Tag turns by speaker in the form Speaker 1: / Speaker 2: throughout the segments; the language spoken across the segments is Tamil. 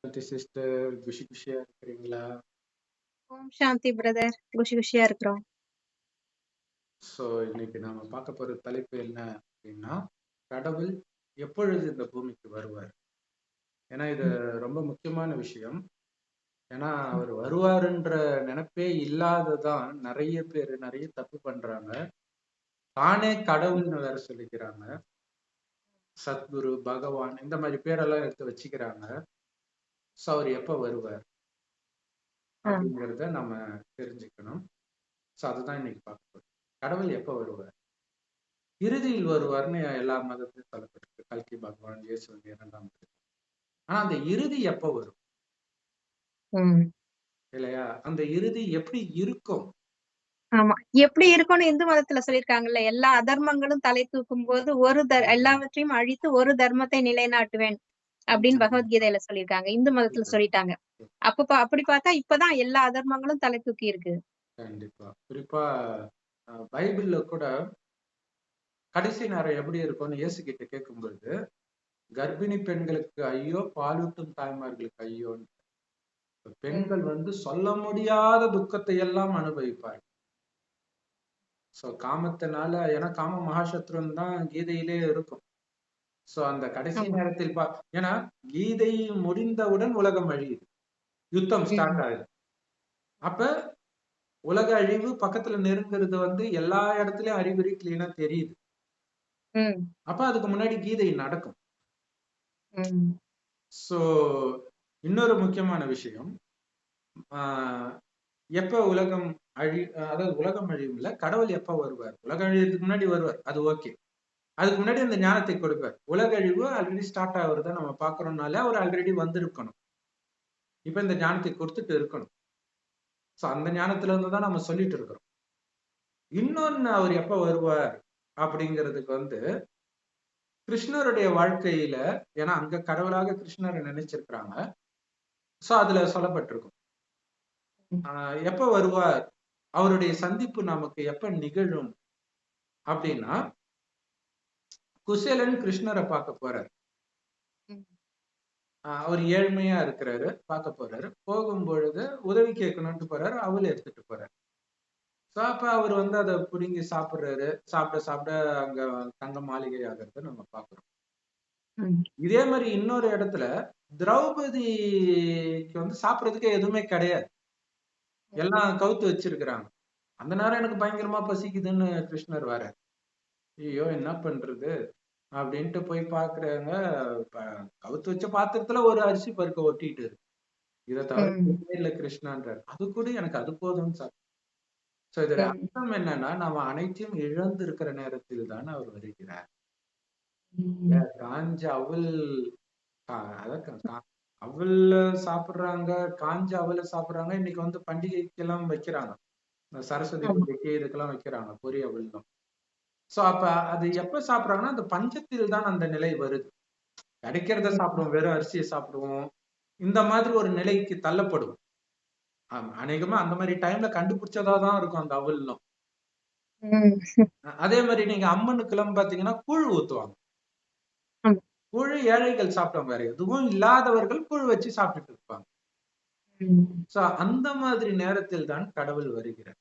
Speaker 1: சிஸ்டர் குஷி குஷியா இருக்கிறீங்களா?
Speaker 2: ஓம் சாந்தி பிரதர். குஷி குஷியா இருக்கிறோம்.
Speaker 1: ஸோ இன்னைக்கு நாம பார்க்க போற தலைப்பு என்ன அப்படின்னா, கடவுள் எப்பொழுது இந்த பூமிக்கு வருவார்? ஏன்னா இது ரொம்ப முக்கியமான விஷயம். ஏன்னா அவர் வருவாருன்ற நினைப்பே இல்லாததான் நிறைய பேர் நிறைய தப்பு பண்றாங்க. தானே கடவுள்னு வேற சொல்லிக்கிறாங்க. சத்குரு, பகவான் இந்த மாதிரி பேரெல்லாம் எடுத்து வச்சுக்கிறாங்க. ஸோ அவர் எப்ப வருவார் அப்படிங்கிறத நம்ம தெரிஞ்சுக்கணும். ஸோ அதுதான் இன்னைக்கு பார்க்க போறோம். கடவுள் எப்ப வருவார்? இறுதியில் வருவார்னு எல்லா மதத்திலும் சொல்லப்பட்டிருக்கு. கல்கி பகவான், இயேசுவின் 2ஆம் வருகை. ஆனா அந்த இறுதி எப்ப வரும் இல்லையா? அந்த இறுதி எப்படி இருக்கும்?
Speaker 2: ஆமா, எப்படி இருக்கும்னு இந்து மதத்துல சொல்லியிருக்காங்கல்ல, எல்லா அதர்மங்களும் தலை தூக்கும் போது எல்லாவற்றையும் அழித்து ஒரு தர்மத்தை நிலைநாட்டுவேன் அப்படின்னு பகவத்கீதையில சொல்லியிருக்காங்க. இந்து மதத்துல சொல்லிட்டாங்க. அப்படி பார்த்தா இப்பதான் எல்லா அதர்மங்களும் தலை தூக்கி இருக்கு.
Speaker 1: கண்டிப்பா. குறிப்பா பைபிள்ல கூட கடைசி நேரம் எப்படி இருக்கும்னு இயேசு கிட்ட கேட்கும்பொழுது, கர்ப்பிணி பெண்களுக்கு ஐயோ, பாலூட்டும் தாய்மார்களுக்கு ஐயோன்னு. பெண்கள் சொல்ல முடியாத துக்கத்தை எல்லாம் அனுபவிப்பார்கள். சோ காமத்தினால, ஏன்னா காம மகாசத்ருன்னு தான் கீதையிலே இருக்கும். சோ அந்த கடைசி நேரத்தில் ஏன்னா கீதை முடிந்தவுடன் உலகம் அழியுது, யுத்தம் ஸ்டார்ட் ஆகுது. அப்ப உலக அழிவு பக்கத்துல நெருங்குறது எல்லா இடத்துலயும் அறிகுறி கிளீனா தெரியுது. அப்ப அதுக்கு முன்னாடி கீதை நடக்கும். சோ இன்னொரு முக்கியமான விஷயம், எப்ப உலகம் அதாவது உலகம் அழியும் இல்ல, கடவுள் எப்ப வருவார்? உலகம் அழியறதுக்கு முன்னாடி வருவார், அது ஓகே. அதுக்கு முன்னாடி அந்த ஞானத்தை கொடுப்பார். உலக அழிவு ஆல்ரெடி ஸ்டார்ட் ஆகுறத நம்ம பாக்குறோம்னாலே அவர் ஆல்ரெடி வந்திருக்கணும். இப்ப இந்த ஞானத்தை கொடுத்துட்டு இருக்கணும். சோ அந்த ஞானத்துல இருந்துதான் நம்ம சொல்லிட்டு இருக்கிறோம். இன்னொன்னு அவர் எப்ப வருவார் அப்படிங்கிறதுக்கு கிருஷ்ணருடைய வாழ்க்கையில, ஏன்னா அங்க கடவுளாக கிருஷ்ணரை நினைச்சிருக்கிறாங்க. சோ அதுல சொல்லப்பட்டிருக்கும் எப்ப வருவார், அவருடைய சந்திப்பு நமக்கு எப்ப நிகழும் அப்படின்னா, குசேலன் கிருஷ்ணரை பார்க்க போறாரு. அவர் ஏழ்மையா இருக்கிறாரு, பார்க்க போறாரு. போகும் பொழுது உதவி கேட்கணும்னு போறாரு, அவள் எடுத்துட்டு போறாரு. அப்ப அவர் அதை புடுங்கி சாப்பிடுறாரு. சாப்பிட சாப்பிட அங்க தங்க மாளிகை ஆகிறத நம்ம பாக்குறோம். இதே மாதிரி இன்னொரு இடத்துல திரௌபதிக்கு சாப்பிடறதுக்கு எதுவுமே கிடையாது, எல்லாம் கவுத்து வச்சிருக்கிறாங்க. அந்த நேரம் எனக்கு பயங்கரமா பசிக்குதுன்னு கிருஷ்ணர் வர, ஐயோ என்ன பண்றது அப்படின்ட்டு போய் பாக்குறாங்க. கவுத்து வச்ச பாத்திரத்துல ஒரு அரிசி பருக்க ஒட்டிட்டு இருக்கு. இதை தவிர இல்ல கிருஷ்ணான்றார். அது கூட எனக்கு அது போதும் சார். சோ இதோட அர்த்தம் என்னன்னா, நம்ம அனைத்தையும் இழந்து இருக்கிற நேரத்தில் தான் அவர் வருகிறார். காஞ்ச அவல், அவல் சாப்பிடுறாங்க, காஞ்ச அவல சாப்பிடுறாங்க. இன்னைக்கு பண்டிகைக்கு எல்லாம் வைக்கிறாங்க, சரஸ்வதி பூஜைக்கு இதுக்கெல்லாம் வைக்கிறாங்க பொரி அவல். சோ அப்ப அது எப்ப சாப்பிடுறாங்கன்னா, அந்த பஞ்சத்தில் தான் அந்த நிலை வருது. கிடைக்கிறத சாப்பிடுவோம், வெறும் அரிசியை சாப்பிடுவோம், இந்த மாதிரி ஒரு நிலைக்கு தள்ளப்படுவோம். அநேகமா அந்த மாதிரி டைம்ல கண்டுபிடிச்சதாதான் இருக்கும் அந்த அவலும். அதே மாதிரி நீங்க அம்மனுக்கு எல்லாம் பாத்தீங்கன்னா கூழ் ஊத்துவாங்க. கூழ் ஏழைகள் சாப்பிட்டவங்க, வேற எதுவும் இல்லாதவர்கள் கூழ் வச்சு சாப்பிட்டுட்டு இருப்பாங்க. சோ அந்த மாதிரி நேரத்தில் தான் கடவுள் வருகிறார்.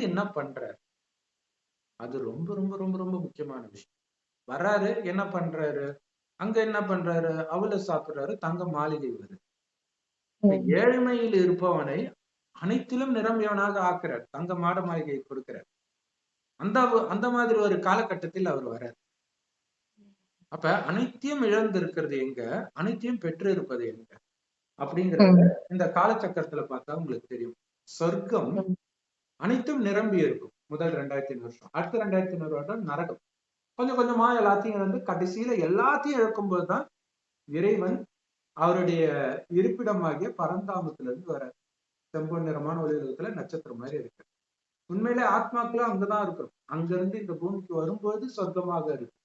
Speaker 1: என்ன பண்றாரு, அது ரொம்ப ரொம்ப ரொம்ப ரொம்ப முக்கியமான விஷயம். வர்றாரு, என்ன பண்றாரு, அங்க என்ன பண்றாரு, அவளை சாப்பிடுறாரு, தங்க மாளிகை வருது. ஏழ்மையில் இருப்பவனை அனைத்திலும் நிரம்பியவனாக ஆக்குறார், தங்க மாட மாளிகையை கொடுக்கிறார். அந்த மாதிரி ஒரு காலகட்டத்தில் அவர் வர்றார். அப்ப அனைத்தையும் இழந்து இருக்கிறது எங்க, அனைத்தையும் பெற்று இருப்பது எங்க அப்படிங்கறத இந்த காலச்சக்கரத்துல பார்த்தா உங்களுக்கு தெரியும். சொர்க்கம் அனைத்தும் நிரம்பி இருக்கும் முதல் 2500 வருஷம். அடுத்த 2500 வருடம் நரகம். கொஞ்சம் கொஞ்சமா எல்லாத்தையும் கடைசியில எல்லாத்தையும் இழக்கும்போதுதான் இறைவன் அவருடைய இருப்பிடமாகிய பரந்தாமத்துல இருந்து வர செம்பொன் நிறமான ஒளிவுலகத்துல நட்சத்திரம் மாதிரி இருக்கு. உண்மையிலே ஆத்மாக்களும் அங்கதான் இருக்கும். அங்க இருந்து இந்த பூமிக்கு வரும்போது சொர்க்கமாக இருக்கு.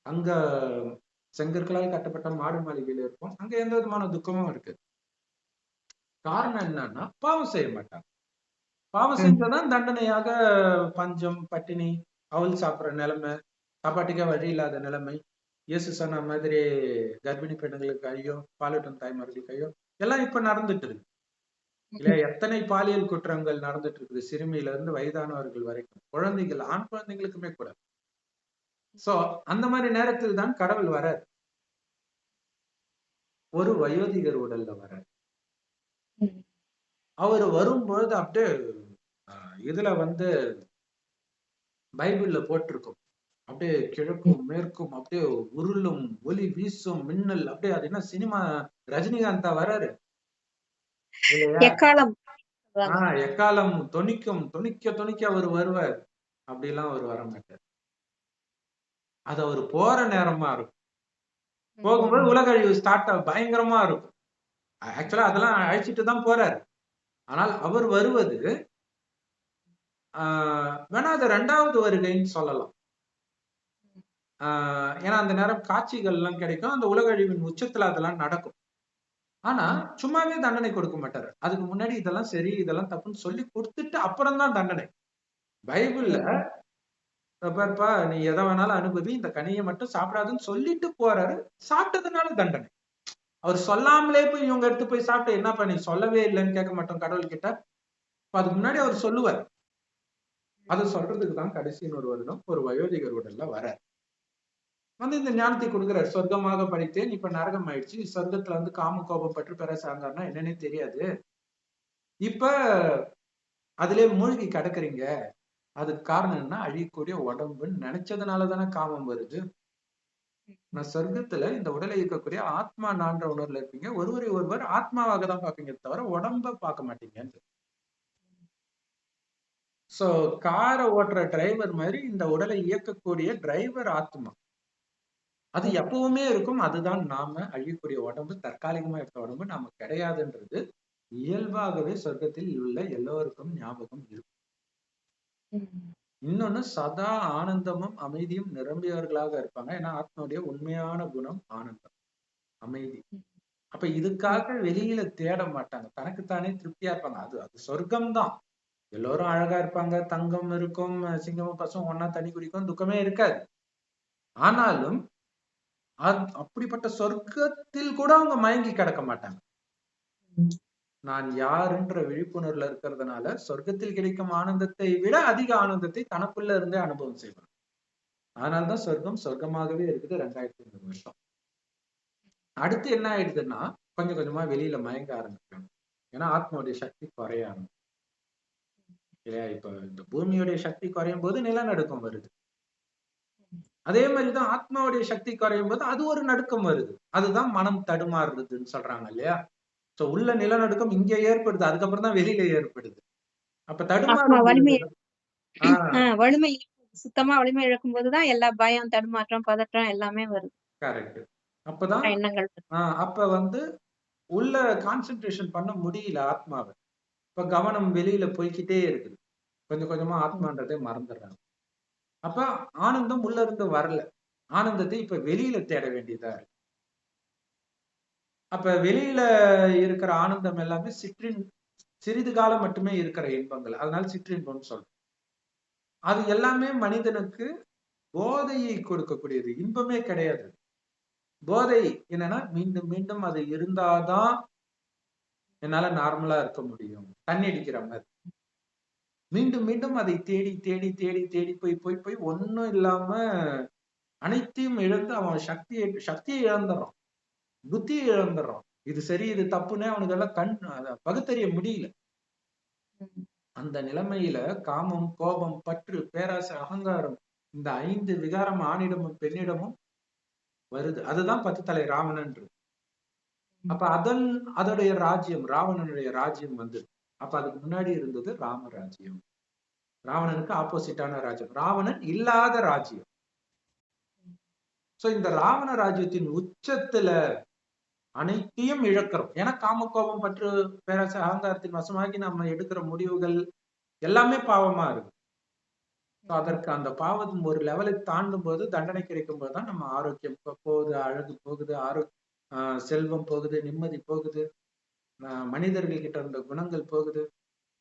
Speaker 1: அங்க செங்கற்களால் கட்டப்பட்ட மாடு மாளிகையில இருக்கும். அங்க எந்த விதமான துக்கமும் இருக்கு. காரணம் என்னன்னா, பாவம் செய்ய மாட்டாங்க. பாவம் செஞ்சதான் தண்டனையாக பஞ்சம், பட்டினி, அவல் சாப்பிடுற நிலைமை, சாப்பாட்டுக்கே வழி இல்லாத நிலைமை, இயேசு சொன்ன மாதிரி கர்ப்பிணி பெண்களுக்கு ஐயோ, பாலூட்டும் தாய்மார்களுக்கு ஐயோ, எல்லாம் இப்ப நடந்துட்டு இருக்கு இல்லையா? எத்தனை பாலியல் குற்றங்கள் நடந்துட்டு இருக்குது, சிறுமியில இருந்து வயதானவர்கள் வரைக்கும், குழந்தைகள், ஆண் குழந்தைகளுக்குமே கூட. சோ அந்த மாதிரி நேரத்தில் தான் கடவுள் வரார், ஒரு வயோதிகர் உடல்ல வரார். அவர் வரும்பொழுது அப்படியே இதுல வந்து பைபிள்ல போட்டிருக்கும், அப்படியே கிழக்கும் மேற்கும் அப்படியே உருளும், ஒளி வீசும், மின்னல், அப்படியே அது என்ன சினிமா ரஜினிகாந்தா வராரு இல்லையா?
Speaker 2: எக்காலம்
Speaker 1: எக்காலம் தொனிக்கும், தொனிக்க தொனிக்க அவர் வருவார். அப்படிலாம் அவர் வர மாட்டார். அது அவர் போற நேரமா இருக்கும். போகும்போது உலக அழிவு ஸ்டார்ட் பயங்கரமா இருக்கும். ஆக்சுவலா அதெல்லாம் அழைச்சிட்டு தான் போறாரு. ஆனால் அவர் வருவது வேணா அது 2வது வருகைன்னு சொல்லலாம். ஏன்னா அந்த நேரம் காட்சிகள் எல்லாம் கிடைக்கும், அந்த உலக அழிவின் உச்சத்துல அதெல்லாம் நடக்கும். ஆனா சும்மாவே தண்டனை கொடுக்க மாட்டாரு. அதுக்கு முன்னாடி இதெல்லாம் சரி, இதெல்லாம் தப்புன்னு சொல்லி கொடுத்துட்டு அப்புறம் தான் தண்டனை. பைபிள்ல பாருப்பா, நீ எதை வேணாலும் அனுபவி, இந்த கனியை மட்டும் சாப்பிடாதுன்னு சொல்லிட்டு போறாரு. சாப்பிட்டதுனால தண்டனை. அவர் சொல்லாமலே போய் இவங்க எடுத்து போய் சாப்பிட்டு என்னப்பா நீ சொல்லவே இல்லைன்னு கேட்க மாட்டோம் கடவுள் கிட்ட. அதுக்கு முன்னாடி அவர் சொல்லுவார். அது சொல்றதுக்கு தான் கடைசியின் ஒரு வருடம் ஒரு வயோதிகர் உடல்ல வர வந்து இந்த ஞானத்தை கொடுக்குறாரு. சொர்க்கமாக படித்தேன், இப்ப நரகம் ஆயிடுச்சு, சொர்க்கத்துல வந்து காம கோபம் பற்றி பெற சார்ந்தாருன்னா என்னன்னே தெரியாது, இப்ப அதுலயே மூழ்கி கிடக்குறீங்க. அதுக்கு காரணம் என்ன? அழியக்கூடிய உடம்புன்னு நினைச்சதுனாலதானே காமம் வருது. நான் சொர்க்கத்துல இந்த உடலை இருக்கக்கூடிய ஆத்மா நான்ற உணர்வுல இருப்பீங்க, ஒருவரை ஒருவர் ஆத்மாவாக தான் பார்ப்பீங்க தவிர உடம்ப பார்க்க மாட்டீங்க. சோ காரை ஓட்டுற டிரைவர் மாதிரி இந்த உடலை இயக்கக்கூடிய டிரைவர் ஆத்மா. அது எப்பவுமே இருக்கும். அதுதான் நாம. அழியக்கூடிய உடம்பு, தற்காலிகமா இருக்க உடம்பு நாம கிடையாதுன்றது இயல்பாகவே சொர்க்கத்தில் உள்ள எல்லோருக்கும் ஞாபகம் இருக்கும். இன்னொன்னு, சதா ஆனந்தமும் அமைதியும் நிரம்பியவர்களாக இருப்பாங்க. ஏன்னா ஆத்மாவுடைய உண்மையான குணம் ஆனந்தம், அமைதி. அப்ப இதுக்காக வெளியில தேட மாட்டாங்க, தனக்குத்தானே திருப்தியா இருப்பாங்க. அது அது சொர்க்கம்தான். எல்லோரும் அழகா இருப்பாங்க, தங்கம் இருக்கும், சிங்கமும் பசும் ஒன்னா தண்ணி குடிக்கும், துக்கமே இருக்காது. ஆனாலும் அப்படிப்பட்ட சொர்க்கத்தில் கூட அவங்க மயங்கி கிடக்க மாட்டாங்க. நான் யாருன்ற விழிப்புணர்வுல இருக்கிறதுனால சொர்க்கத்தில் கிடைக்கும் ஆனந்தத்தை விட அதிக ஆனந்தத்தை தனக்குள்ள இருந்தே அனுபவம் செய்வாங்க. அதனால்தான் சொர்க்கம் சொர்க்கமாகவே இருக்குது 2500 வருஷம். அடுத்து என்ன ஆயிடுதுன்னா, கொஞ்சம் கொஞ்சமா வெளியில மயங்க ஆரம்பிக்கணும். ஏன்னா ஆத்மாவுடைய சக்தி குறைய ஆரம்பிக்கும் இல்லையா? இப்ப இந்த பூமியுடைய சக்தி குறையும் போது நிலநடுக்கம் வருது. அதே மாதிரிதான் ஆத்மாவுடைய சக்தி குறையும் போது அது ஒரு நடுக்கம் வருது. அதுதான் மனம் தடுமாறுறதுன்னு சொல்றாங்க இல்லையா? சோ உள்ள நிலநடுக்கம் இங்க ஏற்படுது, அதுக்கப்புறம் தான் வெளியில ஏற்படுது. அப்ப தடுமாறும்
Speaker 2: வலிமை சுத்தமா வலிமை இழக்கும் போதுதான் எல்லா பயம், தடுமாற்றம், பதற்றம் எல்லாமே வருது.
Speaker 1: கரெக்ட். அப்பதான்
Speaker 2: எண்ணங்கள்.
Speaker 1: அப்ப வந்து உள்ள கான்சென்ட்ரேஷன் பண்ண முடியல ஆத்மாவை. இப்ப கவனம் வெளியில போய்கிட்டே இருக்குது. கொஞ்சம் கொஞ்சமா ஆத்மான்றதே மறந்துடுறாங்க. அப்ப ஆனந்தம் உள்ள இருந்து வரல. ஆனந்தத்தை இப்ப வெளியில தேட வேண்டியதா இருக்கு. அப்ப வெளியில இருக்கிற ஆனந்தம் எல்லாமே சிறிது காலம் மட்டுமே இருக்கிற இன்பங்கள். அதனால சிற்றின்பம்னு சொல்றோம். அது எல்லாமே மனிதனுக்கு போதையை கொடுக்கக்கூடியது, இன்பமே கிடையாது. போதை என்னன்னா, மீண்டும் மீண்டும் அது இருந்தாதான் என்னால நார்மலா இருக்க முடியும். தண்ணி அடிக்கிற மாதிரி மீண்டும் மீண்டும் அதை தேடி தேடி தேடி தேடி போய் போய் போய் ஒன்னும் இல்லாம அனைத்தையும் இழந்து அவன் சக்தியை இழந்துடுறான், புத்தியை இழந்துடுறான். இது சரி இது தப்புன்னு அவனுக்கு எல்லாம் பகுத்தறிய முடியல. அந்த நிலைமையில காமம், கோபம், பற்று, பேராசை, அகங்காரம், இந்த 5 விகாரம் ஆணிடமும் பெண்ணிடமும் வருது. அதுதான் 10 தலை ராவணன்றது. அப்ப அதோடைய ராஜ்யம், ராவணனுடைய ராஜ்யம் வந்து, அப்ப அதுக்கு முன்னாடி இருந்தது ராமராஜ்யம். ராவணனுக்கு ஆப்போசிட்டான ராஜ்யம், ராவணன் இல்லாத ராஜ்யம். சோ இந்த ராவண ராஜ்யத்தின் உச்சத்துல அனைத்தையும் இழக்கிறோம். ஏன்னா காம, கோபம், பற்று, பேராசை, அகங்காரத்தின் வசமாகி நம்ம எடுக்கிற முடிவுகள் எல்லாமே பாவமா இருக்கு. அதற்கு அந்த பாவம் ஒரு லெவலை தாண்டும் போது, தண்டனை கிடைக்கும் போதுதான் நம்ம ஆரோக்கியம் போகுது, அழகு போகுது, செல்வம் போகுது, நிம்மதி போகுது, மனிதர்கள் கிட்ட இருந்த குணங்கள் போகுது.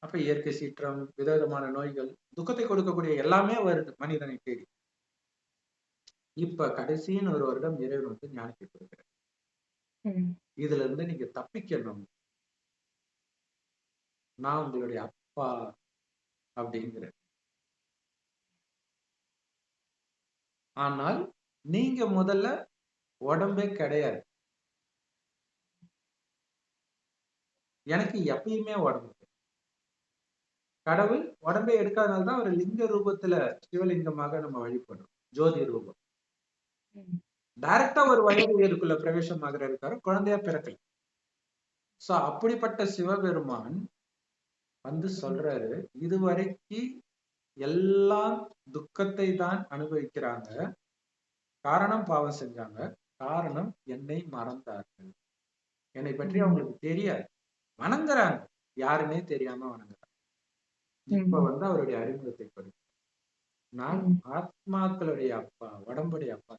Speaker 1: அப்ப இயற்கை சீற்றம், விதவிதமான நோய்கள், துக்கத்தை கொடுக்கக்கூடிய எல்லாமே வருது மனிதனை தேடி. இப்ப கடைசின்னு ஒரு வருடம் இறைவன் வந்து ஞானத்தை கொடுக்கிறார். இதுல இருந்து நீங்க தப்பிக்கணும், நான் உங்களுடைய அப்பா அப்படிங்கிற. ஆனால் நீங்க முதல்ல உடம்பே கிடையாது, எனக்கு எப்பயுமே உடம்பு. கடவுள் உடம்பை எடுக்காதனால்தான் அவர் லிங்க ரூபத்துல சிவலிங்கமாக நம்ம வழிபடுறோம், ஜோதி ரூபம். டைரக்டா ஒரு வயதுக்குள்ள பிரவேசம் ஆகிறாரு, குழந்தையா பிறக்கல. சோ அப்படிப்பட்ட சிவபெருமான் வந்து சொல்றாரு, இதுவரைக்கு எல்லாம் துக்கத்தை தான் அனுபவிக்கிறாங்க, காரணம் பாவம் செஞ்சாங்க, காரணம் என்னை மறந்தார்கள், என்னை பற்றி அவங்களுக்கு தெரியாது, வணங்குறாங்க, யாருன்னே தெரியாம வணங்குறாங்க. இப்ப வந்து அவருடைய அறிமுகத்தை படி, நான் ஆத்மாக்களுடைய அப்பா, உடம்புடைய அப்பா.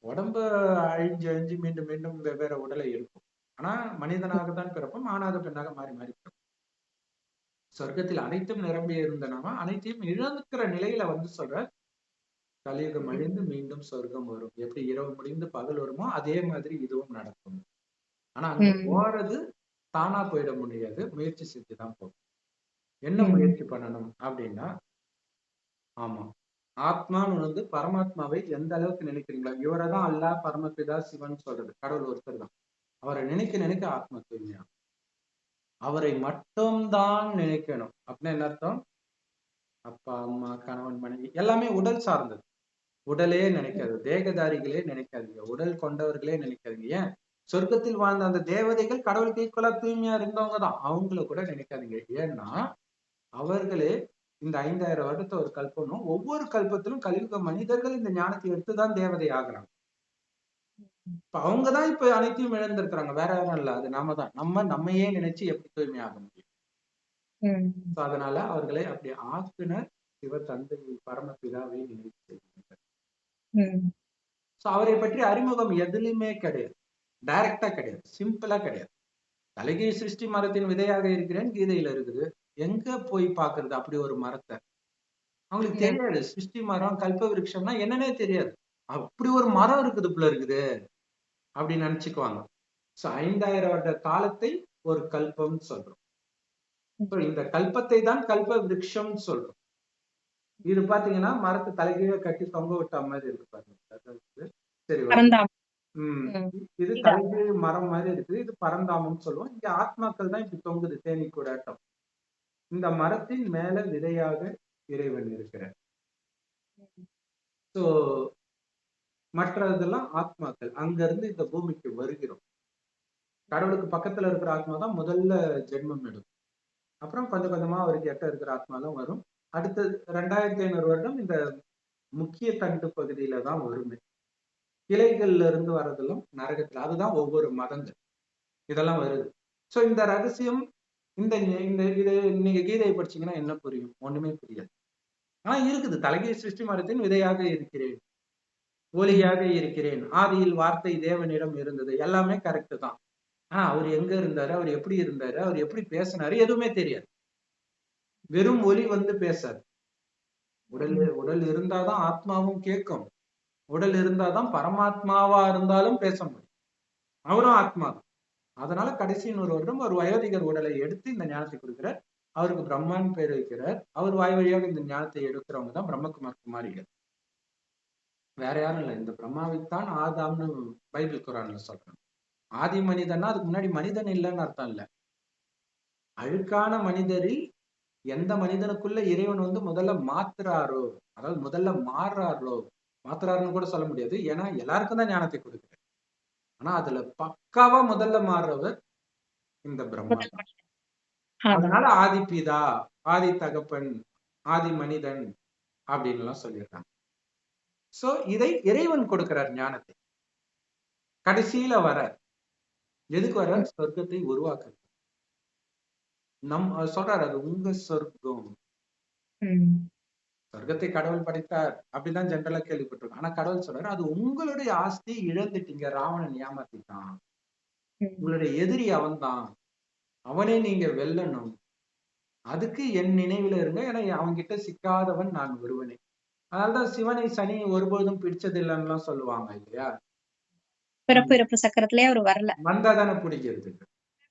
Speaker 1: உடம்பு அழிஞ்சு அழிஞ்சு மீண்டும் மீண்டும் வெவ்வேறு உடலை இருக்கும், ஆனா மனிதனாக தான் பிறப்போம், ஆணாக பெண்ணாக மாறி மாறி பிறப்போம். சொர்க்கத்தில் அனைத்தும் நிரம்பி இருந்தனவா அனைத்தையும் இழந்துக்கிற நிலையில வந்து சொல்ற, கலியுகம் அழிந்து மீண்டும் சொர்க்கம் வரும், எப்படி இரவு முடிந்து பகல் வருமோ அதே மாதிரி இதுவும் நடக்கும். ஆனா அங்க போறது தானா போயிட முடியாது, முயற்சி செஞ்சுதான் போகும். என்ன முயற்சி பண்ணணும் அப்படின்னா, ஆமா, ஆத்மான்னு வந்து பரமாத்மாவை எந்த அளவுக்கு நினைக்கிறீங்களா, இவரை தான் அல்லாஹ் பரமபிதா சிவன் சொல்றது, கடவுள் ஒருத்தர் தான். அவரை நினைக்க நினைக்க ஆத்மா தூய்மையா, அவரை மட்டும்தான் நினைக்கணும். அப்படின்னா என்ன அர்த்தம், அப்பா அம்மா கணவன் மனைவி எல்லாமே உடல் சார்ந்தது, உடலே நினைக்காது, தேகதாரிகளே நினைக்காதீங்க, உடல் கொண்டவர்களே நினைக்காதீங்க. ஏன், சொர்க்கத்தில் வாழ்ந்த அந்த தேவதைகள் கடவுளுக்கு ஈக்குவலா தூய்மையா இருந்தவங்க தான், அவங்கள கூட நினைக்காதீங்க. ஏன்னா அவர்களே இந்த 5000 வருடத்தை ஒரு கல்பனும், ஒவ்வொரு கல்பத்திலும் கலியுக மனிதர்கள் இந்த ஞானத்தை எடுத்துதான் தேவதை ஆகுறாங்க. இப்ப அவங்கதான் இப்ப அனைத்தையும் இழந்திருக்கிறாங்க, வேற யாரும் இல்ல, அது நாம தான். நம்மையே நினைச்சு எப்படி தூய்மை ஆக முடியும்? அதனால அவர்களை அப்படி ஆக்குனர் சிவ தந்தை பரமபிதாவை நினைத்து அவரை பற்றி அறிமுகம் எதுலையுமே கிடையாது, டைரக்டா கிடையாது, சிம்பிளா கிடையாது. தலைகீழ் சிருஷ்டி மரத்தின் விதையாக இருக்கிறேன் கீதையில இருக்குது, எங்க போய் பாக்குறது அப்படி ஒரு மரத்தை? அவங்களுக்கு தெரியாது சிருஷ்டி மரம் கல்ப விருட்சம்னா என்னன்னே தெரியாது, அப்படி ஒரு மரம் இருக்குது போல இருக்குது அப்படின்னு நினைச்சுக்குவாங்க. சோ 5000 வருட காலத்தை ஒரு கல்பம் சொல்றோம். இந்த கல்பத்தை தான் கல்ப விருட்சம் சொல்றோம். இது பாத்தீங்கன்னா மரத்தை தலைகீழ கட்டி தொங்க விட்ட மாதிரி இருக்கு பாருங்க. சரி, இது தலைகீழ் மரம் மாதிரி இருக்குது, இது பரந்தாமம் சொல்லுவோம். இங்க ஆத்மாக்கள் தான் இப்படி தொங்குது தேனி கூடாட்டம். இந்த மரத்தின் மேல விதையாக இறைவன் இருக்கிறார். சோ மற்றதெல்லாம் ஆத்மாக்கள் அங்க இருந்து இந்த பூமிக்கு வருகிறோம். கடவுளுக்கு பக்கத்துல இருக்கிற ஆத்மா தான் முதல்ல ஜென்மம் எடுக்கும், அப்புறம் கொஞ்சம் கொஞ்சமா அவருக்கு எட்ட இருக்கிற ஆத்மா தான் வரும். அடுத்து 2500 வருடம் இந்த முக்கிய தண்டு பகுதியில தான் வருமே. கிளைகள்ல இருந்து வர்றதெல்லாம் நரகத்துல, அதுதான் ஒவ்வொரு மதங்கள் இதெல்லாம் வருது. சோ இந்த ரகசியம், இந்த இது நீங்க கீதையை படிச்சீங்கன்னா என்ன புரியும்? ஒண்ணுமே புரியாது. ஆனா இருக்குது, தலைகீழ் சிருஷ்டி மரத்தின் விதையாக இருக்கிறேன், ஒளியாக இருக்கிறேன், ஆதியில் வார்த்தை தேவனிடம் இருந்தது, எல்லாமே கரெக்ட் தான். ஆனா அவர் எங்க இருந்தாரு, அவர் எப்படி இருந்தாரு, அவர் எப்படி பேசினாரு, எதுவுமே தெரியாது. வெறும் ஒலி வந்து பேசாது. உடல் இருந்தாதான் ஆத்மாவும் கேட்கும், உடல் இருந்தாதான் பரமாத்மாவா இருந்தாலும் பேச முடியும், அவரும் ஆத்மா தான். அதனால கடைசியின் ஒரு வருடம் ஒரு வயோதிகர் உடலை எடுத்து இந்த ஞானத்தை கொடுக்கிறார், அவருக்கு பிரம்மான்னு பேர் வைக்கிறார். அவர் வாய் வழியாக இந்த ஞானத்தை எடுக்கிறவங்க தான் பிரம்மகுமார் குமாரிகள், வேற யாரும் இல்லை. இந்த பிரம்மாவைத்தான் ஆதாம்னு பைபிள் குரான்ல சொல்றாங்க. ஆதி மனிதன்னா அதுக்கு முன்னாடி மனிதன் இல்லைன்னு அர்த்தம் இல்ல, அழுக்கான மனிதரில் எந்த மனிதனுக்குள்ள இறைவன் வந்து முதல்ல மாத்துறாரோ, அதாவது முதல்ல மாறுறாரோ, மாத்துறாருன்னு கூட சொல்ல முடியாது, ஏன்னா எல்லாருக்கும் தான் ஞானத்தை கொடுக்குறாரு. ஆனா அதுல பக்காவா முதல்ல மாறுறவர் இந்த பிரம்மா. அதனால ஆதி பிதா, ஆதி தகப்பன், ஆதி மனிதன் அப்படின்னு எல்லாம் சொல்லிடுறாங்க. சோ இதை இறைவன் கொடுக்கிறார் ஞானத்தை. கடைசியில வர எதுக்கு வர? சொர்க்கத்தை உருவாக்குறது. சொல்றாரு அது உங்க சொர்க்கம். சொர்க்கத்தை கடவுள் படைத்தார் அப்படிதான் ஜென்ரலா கேள்விப்பட்டிருக்கோம். ஆனா கடவுள் சொல்றாரு அது உங்களுடைய ஆஸ்தியை இழந்துட்டீங்க, ராவணன் ஏமாத்திட்டான், உங்களுடைய எதிரி அவன் தான், அவனே நீங்க வெல்லணும், அதுக்கு என் நினைவுல இருங்க, ஏன்னா அவன்கிட்ட சிக்காதவன் நான் ஒருவனே. அதனாலதான் சிவனை சனி ஒருபோதும் பிடிச்சது இல்லைன்னு சொல்லுவாங்க இல்லையா.
Speaker 2: பிறப்பு இறப்பு சக்கரத்திலே அவர் வரல,
Speaker 1: வந்தாதானே பிடிக்கிறதுக்கு.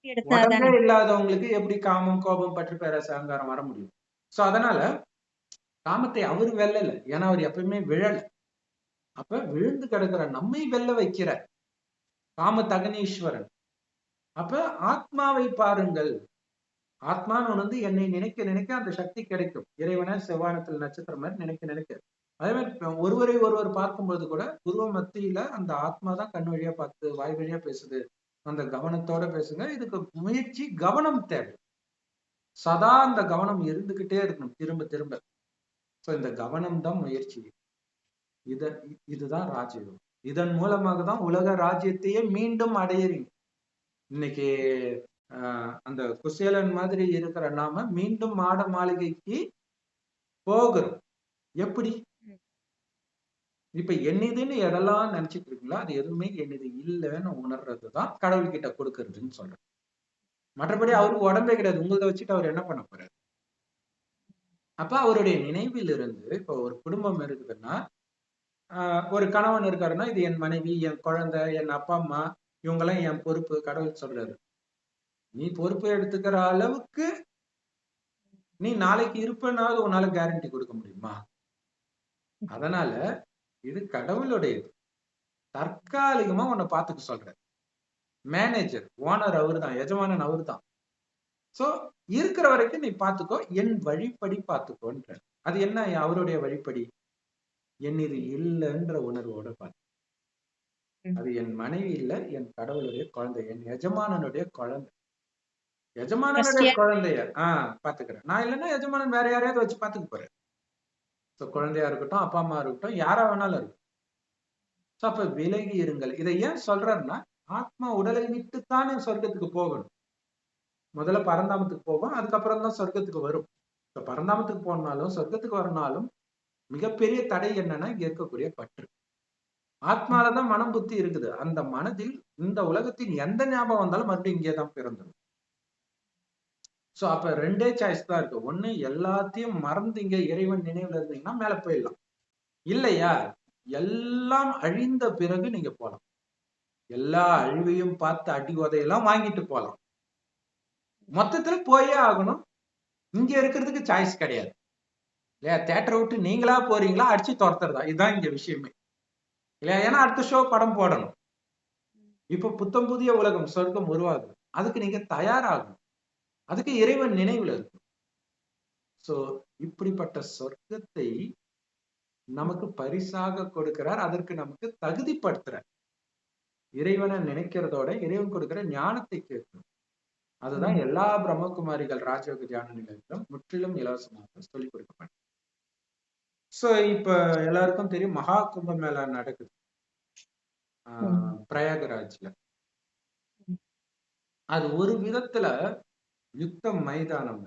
Speaker 1: உடம்பே
Speaker 2: எடுத்தாதானே.
Speaker 1: இல்லாதவங்களுக்கு எப்படி காமம் கோபம் பற்று பேராசை அகங்காரம் வர முடியும்? சோ அதனால காமத்தை அவரு வெல்லல, ஏன்னா அவர் எப்பயுமே விழல. அப்ப விழுந்து கிடக்கிற நம்மை வெல்ல வைக்கிற காம தகனீஸ்வரன். அப்ப ஆத்மாவை பாருங்கள். ஆத்மான்னு வந்து என்னை நினைக்க நினைக்க அந்த சக்தி கிடைக்கும். இறைவனை செவ்வானத்தில் நட்சத்திரம் மாதிரி நினைக்க நினைக்க. அதே மாதிரி ஒருவரை ஒருவர் பார்க்கும்போது கூட உருவ மத்தியில அந்த ஆத்மா தான் கண் வழியா பார்த்து வாய் வழியா பேசுது. அந்த கவனத்தோட பேசுங்க. இதுக்கு முயற்சி, கவனம் தேவை. சதா அந்த கவனம் இருந்துகிட்டே இருக்கணும், திரும்ப திரும்ப. சோ இந்த கவனம் தான் முயற்சி. இதுதான் ராஜயோகம். இதன் மூலமாக தான் உலக ராஜ்யத்தையே மீண்டும் அடையறீங்க. இன்னைக்கு அந்த குசேலன் மாதிரி இருக்கிற நாம மீண்டும் மாட மாளிகைக்கு போகிறோம். எப்படி? இப்ப என்னதுன்னு எதெல்லாம் நினைச்சிட்டு இருக்கீங்களோ அது எதுவுமே என்னது இல்லைன்னு உணர்றதுதான் கடவுள்கிட்ட கொடுக்கறதுன்னு சொல்றேன். மற்றபடி அவருக்கு உடம்பே கிடையாது. உங்களத வச்சுட்டு அவர் என்ன பண்ண போறாரு? அப்ப அவருடைய நினைவில் இருந்து, இப்ப ஒரு குடும்பம் இருக்குதுன்னா, ஒரு கணவன் இருக்காருன்னா, இது என் மனைவி, என் குழந்தை, என் அப்பா அம்மா, இவங்கெல்லாம் என் பொறுப்பு. கடவுள் சொல்றாரு, நீ பொறுப்பு எடுத்துக்கிற அளவுக்கு நீ நாளைக்கு இருப்பனாவது உன்னால கேரண்டி கொடுக்க முடியுமா? அதனால இது கடவுளுடையது. தற்காலிகமா உன்னை பார்த்துக்க சொல்ற மேனேஜர், ஓனர் அவரு தான், எஜமானன் அவரு தான். சோ இருக்கிற வரைக்கும் நீ பார்த்துக்கோ, என் வழிப்படி பார்த்துக்கோன்ற. அது என்ன அவருடைய வழிப்படி? என் இது இல்லைன்ற உணர்வோட பார்த்து. அது என் மனைவி இல்ல, என் கடவுளுடைய குழந்தை, என் எஜமானனுடைய குழந்தை. எஜமானனுடைய குழந்தைய பாத்துக்கிறேன். நான் இல்லைன்னா எஜமானன் வேற யாரையாவது வச்சு பாத்துக்க போறேன். குழந்தையா இருக்கட்டும், அப்பா அம்மா இருக்கட்டும், யாரா வேணாலும் இருக்கும். அப்ப விலகி இருங்கள். இதை ஏன் சொல்றேன்னா, ஆத்மா உடலை விட்டுத்தானே சொர்க்கத்துக்கு போகணும். முதல்ல பரந்தாமத்துக்கு போகும், அதுக்கப்புறம் தான் சொர்க்கத்துக்கு வரும். இப்ப பரந்தாமத்துக்கு போனாலும் சொர்க்கத்துக்கு வரனாலும் மிகப்பெரிய தடை என்னன்னா, இங்க இருக்கக்கூடிய பற்று. ஆத்மாலதான் மனம் புத்தி இருக்குது. அந்த மனதில் இந்த உலகத்தின் எந்த ஞாபகம் வந்தாலும் மறுபடியும் இங்கேதான் பிறந்தது. சோ அப்ப ரெண்டே சாய்ஸ் தான் இருக்கு. ஒண்ணு, எல்லாத்தையும் மறந்து இங்க இறைவன் நினைவுல இருந்தீங்கன்னா மேல போயிடலாம். இல்லையா, எல்லாம் அழிந்த பிறகு நீங்க போலாம். எல்லா அழிவையும் பார்த்து அடி உதையெல்லாம் வாங்கிட்டு போலாம். மொத்தத்துல போயே ஆகணும். இங்க இருக்கிறதுக்கு சாய்ஸ் கிடையாது இல்லையா. தியேட்டரை விட்டு நீங்களா போறீங்களா, அடிச்சு துரத்துறதா, இதுதான் இங்க விஷயமே இல்லையா. ஏன்னா அடுத்த ஷோ படம் போடணும். இப்ப புத்தம் புதிய உலகம் சொர்க்கம் உருவாகும். அதுக்கு நீங்க தயாராகணும். அதுக்கு இறைவன் நினைவுல இருக்கும். சோ இப்படிப்பட்ட சொர்க்கத்தை நமக்கு பரிசாக கொடுக்கிறார். அதற்கு நமக்கு தகுதிப்படுத்துறார். இறைவனை நினைக்கிறதோட இறைவன் கொடுக்கிற ஞானத்தை கேட்கணும். அதுதான் எல்லா பிரம்மகுமாரிகள் ராஜயோக தியான நிலையத்திலும் முற்றிலும் இலவசமாக சொல்லிக் கொடுக்கப்படும். சோ இப்ப எல்லாருக்கும் தெரியும், மகா கும்பமேளா நடக்குது பிரயாகராஜ்ல. அது ஒரு விதத்துல யுத்த மைதானம்.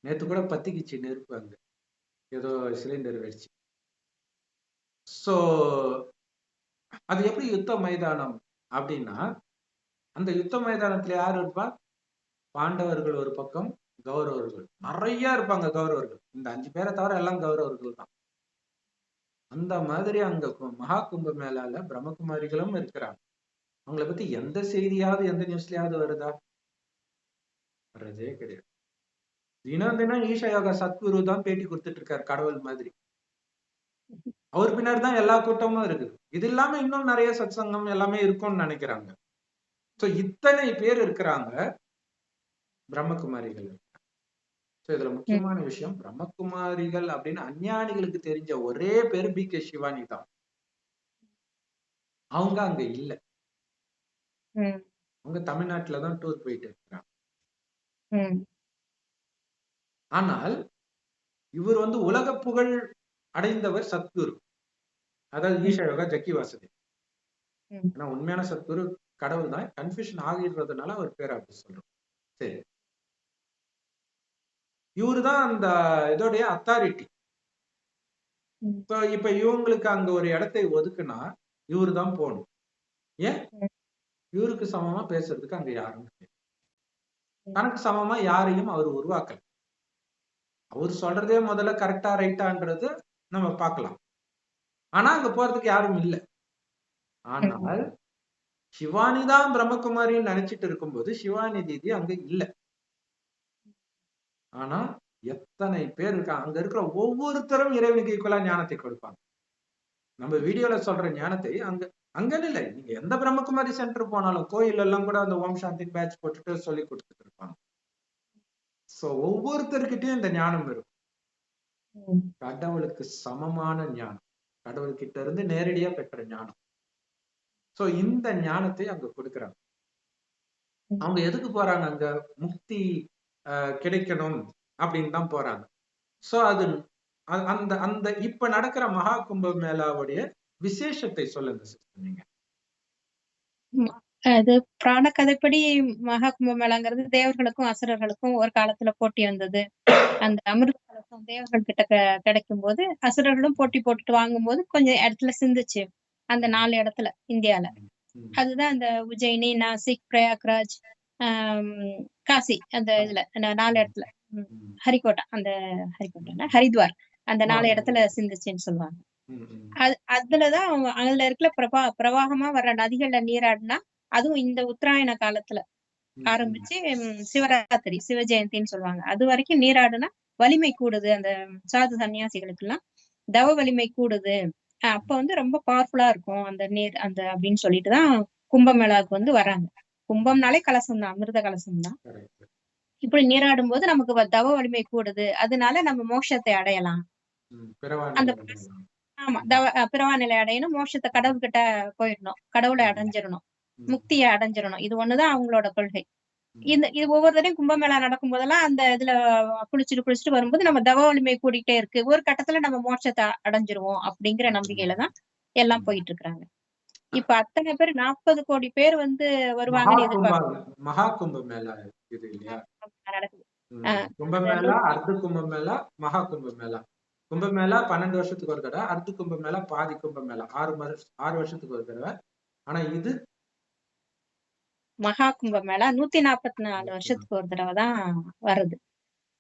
Speaker 1: நேத்து கூட பத்திக்கிச்சு நெருப்பு, அங்க ஏதோ சிலிண்டர் வெடிச்சு. சோ அது எப்படி யுத்த மைதானம் அப்படின்னா, அந்த யுத்த மைதானத்துல யாரு இருப்பா? பாண்டவர்கள் ஒரு பக்கம், கௌரவர்கள் நிறைய இருப்பாங்க. கௌரவர்கள் இந்த 5 பேரை தவிர எல்லாம் கௌரவர்கள் தான். அந்த மாதிரி அங்க மகா கும்ப மேளால பிரம்மகுமாரிகளும் இருக்கிறாங்க. அவங்களை பத்தி எந்த செய்தியாவது எந்த நியூஸ்லயாவது வருதா? வர்றதே கிடையாது. தினம் தினம் ஈஷா யோகா சத்குரு தான் பேட்டி கொடுத்துட்டு இருக்காரு, கடவுள் மாதிரி. அவர் பின்னாடி தான் எல்லா கூட்டமும் இருக்குது. இது இல்லாம இன்னும் நிறைய சத்சங்கம் எல்லாமே இருக்கும்னு நினைக்கிறாங்க. சோ இத்தனை பேர் இருக்கிறாங்க பிரம்மகுமாரிகள். சோ இதுல முக்கியமான விஷயம், பிரம்மகுமாரிகள் அப்படின்னு அஞ்ஞானிகளுக்கு தெரிஞ்ச ஒரே பேர் பி.கே. சிவானி தான். அவங்க அங்க இல்ல. அவங்க தமிழ்நாட்டுலதான் டூர் போயிட்டு இருக்கிறாங்க. ஆனால் இவர் வந்து உலக புகழ் அடைந்தவர் சத்குரு, அதாவது ஈஷா யோகா ஜக்கி வாசுதேவ். ஆனா உண்மையான சத்குரு கடவுள் தான். கன்ஃபியூஷன் ஆகிடுறதுனால அவர் பேர் அப்படி சொல்றோம். சரி, இவருதான் அந்த இதோடைய அத்தாரிட்டி. இப்ப இவங்களுக்கு அங்க ஒரு இடத்தை ஒதுக்குனா இவரு தான் போகணும். ஏன்? இவருக்கு சமமா பேசுறதுக்கு அங்க யாரும் கிடையாது. தனக்கு சமமா யாரையும் அவர் உருவாக்கல. அவர் சொல்றதே முதல்ல கரெக்டா ரைட்டான்றது நம்ம பார்க்கலாம். ஆனா அங்க போறதுக்கு யாரும் இல்லை. ஆனால் சிவானி தான் பிரம்மகுமாரின்னு நினைச்சிட்டு இருக்கும்போது சிவானி தீதி அங்க இல்ல. ஆனா எத்தனை பேர் இருக்காங்க, அங்க இருக்கிற ஒவ்வொருத்தரும் இறைவனுக்கு ஈக்குவலா ஞானத்தை கொடுப்பாங்க. நம்ம வீடியோல சொல்ற ஞானத்தை அங்க அங்கன்னு இல்லை, நீங்க எந்த பிரம்மகுமாரி சென்டர் போனாலும் கோயில் எல்லாம் கூட அந்த ஓம் சாந்தி பேட்ச் போட்டுட்டு சொல்லி கொடுத்துட்டு இருப்பாங்க. சோ ஒவ்வொருத்தர்கிட்டயும் இந்த ஞானம் இருக்கும். கடவுளுக்கு சமமான ஞானம், கடவுள்கிட்ட இருந்து நேரடியா பெற்ற ஞானம். சோ இந்த ஞானத்தை அங்க கொடுக்குறாங்க. அவங்க எதுக்கு போறாங்க? அங்க முக்தி கிடைக்கணும் அப்படின்னு தான் போறாங்க. சோ அது அந்த அந்த இப்ப நடக்கிற மகா கும்ப மேளாவுடைய விசேஷத்தை சொல்லுங்க சிஸ்டர் நீங்க.
Speaker 2: அது புராண கதைப்படி மகா கும்பமேளாங்கிறது தேவர்களுக்கும் அசுரர்களுக்கும் ஒரு காலத்துல போட்டி வந்தது. அந்த அமிர்த கலசம் தேவர்கள் கிட்ட கிடைக்கும் போது அசுரர்களும் போட்டி போட்டுட்டு வாங்கும் போது கொஞ்சம் இடத்துல சிந்துச்சு, அந்த 4 இடத்துல இந்தியால. அதுதான் அந்த உஜ்ஜயினி, நாசிக், பிரயாக்ராஜ், காசி, அந்த இதுல 4 இடத்துல, ஹரிகோட்டா, அந்த ஹரித்வார், அந்த 4 இடத்துல சிந்துச்சுன்னு சொல்லுவாங்க. அதுலதான் அதுல இருக்கிற பிரவாகமா வர்ற நதிகள்ல நீராடினா, அதுவும் இந்த உத்தராயண காலத்துல ஆரம்பிச்சு சிவராத்திரி, சிவ ஜெயந்தின்னு சொல்லுவாங்க, அது வரைக்கும் நீராடுனா வலிமை கூடுது. அந்த சாது சன்னியாசிகளுக்கு எல்லாம் தவ வலிமை கூடுது. அப்ப வந்து ரொம்ப பவர்ஃபுல்லா இருக்கும் அந்த நீர், அந்த அப்படின்னு சொல்லிட்டுதான் கும்பமேளாவுக்கு வந்து வராங்க. கும்பம்னாலே கலசம் தான், அமிர்த கலசம் தான். இப்படி நீராடும் போது நமக்கு தவ வலிமை கூடுது, அதனால நம்ம மோட்சத்தை அடையலாம். அந்த ஆமா, பிறவா நிலை அடையணும், மோட்சத்தை கடவுள்கிட்ட போயிடணும், கடவுளை அடைஞ்சிடணும், முக்தியை அடைஞ்சிடணும். இது ஒண்ணுதான் அவங்களோட கொள்கை. இது ஒவ்வொரு தடையும் கும்பமேளா நடக்கும் போதெல்லாம் அந்த இதுல குளிச்சுட்டு வரும்போது நம்ம தவ வலிமை கூடிட்டே இருக்கு, ஒரு கட்டத்துல நம்ம மோட்சத்தை அடைஞ்சிருவோம் அப்படிங்கிற நம்பிக்கையிலதான் எல்லாம் போயிட்டு இருக்காங்க. இப்ப அத்தனை பேர் 40 கோடி பேர் வந்து வருவாங்கன்னு எதிர்பார்க்க.
Speaker 1: மகா கும்பமேளா இது இல்லையா? நடக்குது. கும்பமேளா, அர்த்த கும்பமேளா, மகா கும்பமேளா. கும்பமேளா 12 வருஷத்துக்கு ஒரு தடவை, அர்த்த கும்பமேளா பாதி கும்பமேளா 6 வருஷத்துக்கு ஒரு தடவை. ஆனா இது
Speaker 2: மகா கும்பமேளா 144 வருஷத்துக்கு ஒரு தடவை தான் வருது.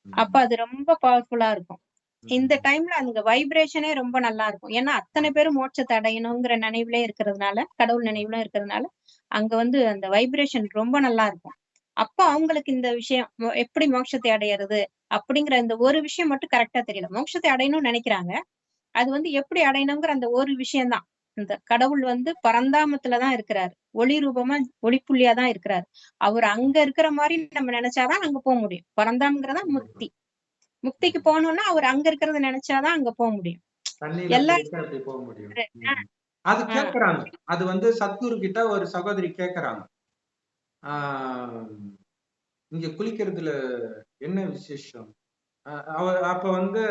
Speaker 2: அப்ப அது ரொம்ப பவர்ஃபுல்லா இருக்கும். இந்த டைம்ல அங்க வைப்ரேஷனே ரொம்ப நல்லா இருக்கும். ஏன்னா அத்தனை பேரும் மோட்சத்தை அடையணுங்கிற நினைவுல இருக்கிறதுனால, கடவுள் நினைவுல இருக்கிறதுனால அங்க வந்து அந்த வைப்ரேஷன் ரொம்ப நல்லா இருக்கும். அப்ப அவங்களுக்கு இந்த விஷயம் எப்படி மோட்சத்தை அடையிறது அப்படிங்கிற இந்த ஒரு விஷயம் மட்டும் கரெக்டா தெரியல. மோட்சத்தை அடையணும்னு நினைக்கிறாங்க, அது வந்து எப்படி அடையணுங்கிற அந்த ஒரு விஷயம்தான். இந்த கடவுள் வந்து பரந்தாமத்துலதான் இருக்கிறாரு, ஒளி ரூபமா ஒளிப்புள்ளியாதான் இருக்கிறாரு. அவர் அங்க இருக்கிற மாதிரி நம்ம நினைச்சாதான் அங்க போக முடியும். பரந்தாம்ங்கிறதா முக்தி. முக்திக்கு போகணும்னா அவர் அங்க இருக்கிறத நினைச்சாதான் அங்க போக முடியும்.
Speaker 1: போக முடியும். அது கேக்குறாங்க. அது வந்து சத்குரு கிட்ட ஒரு சகோதரி கேக்குறாங்க, இங்க குளிக்கிறதுல என்ன விசேஷம்? அப்ப வந்து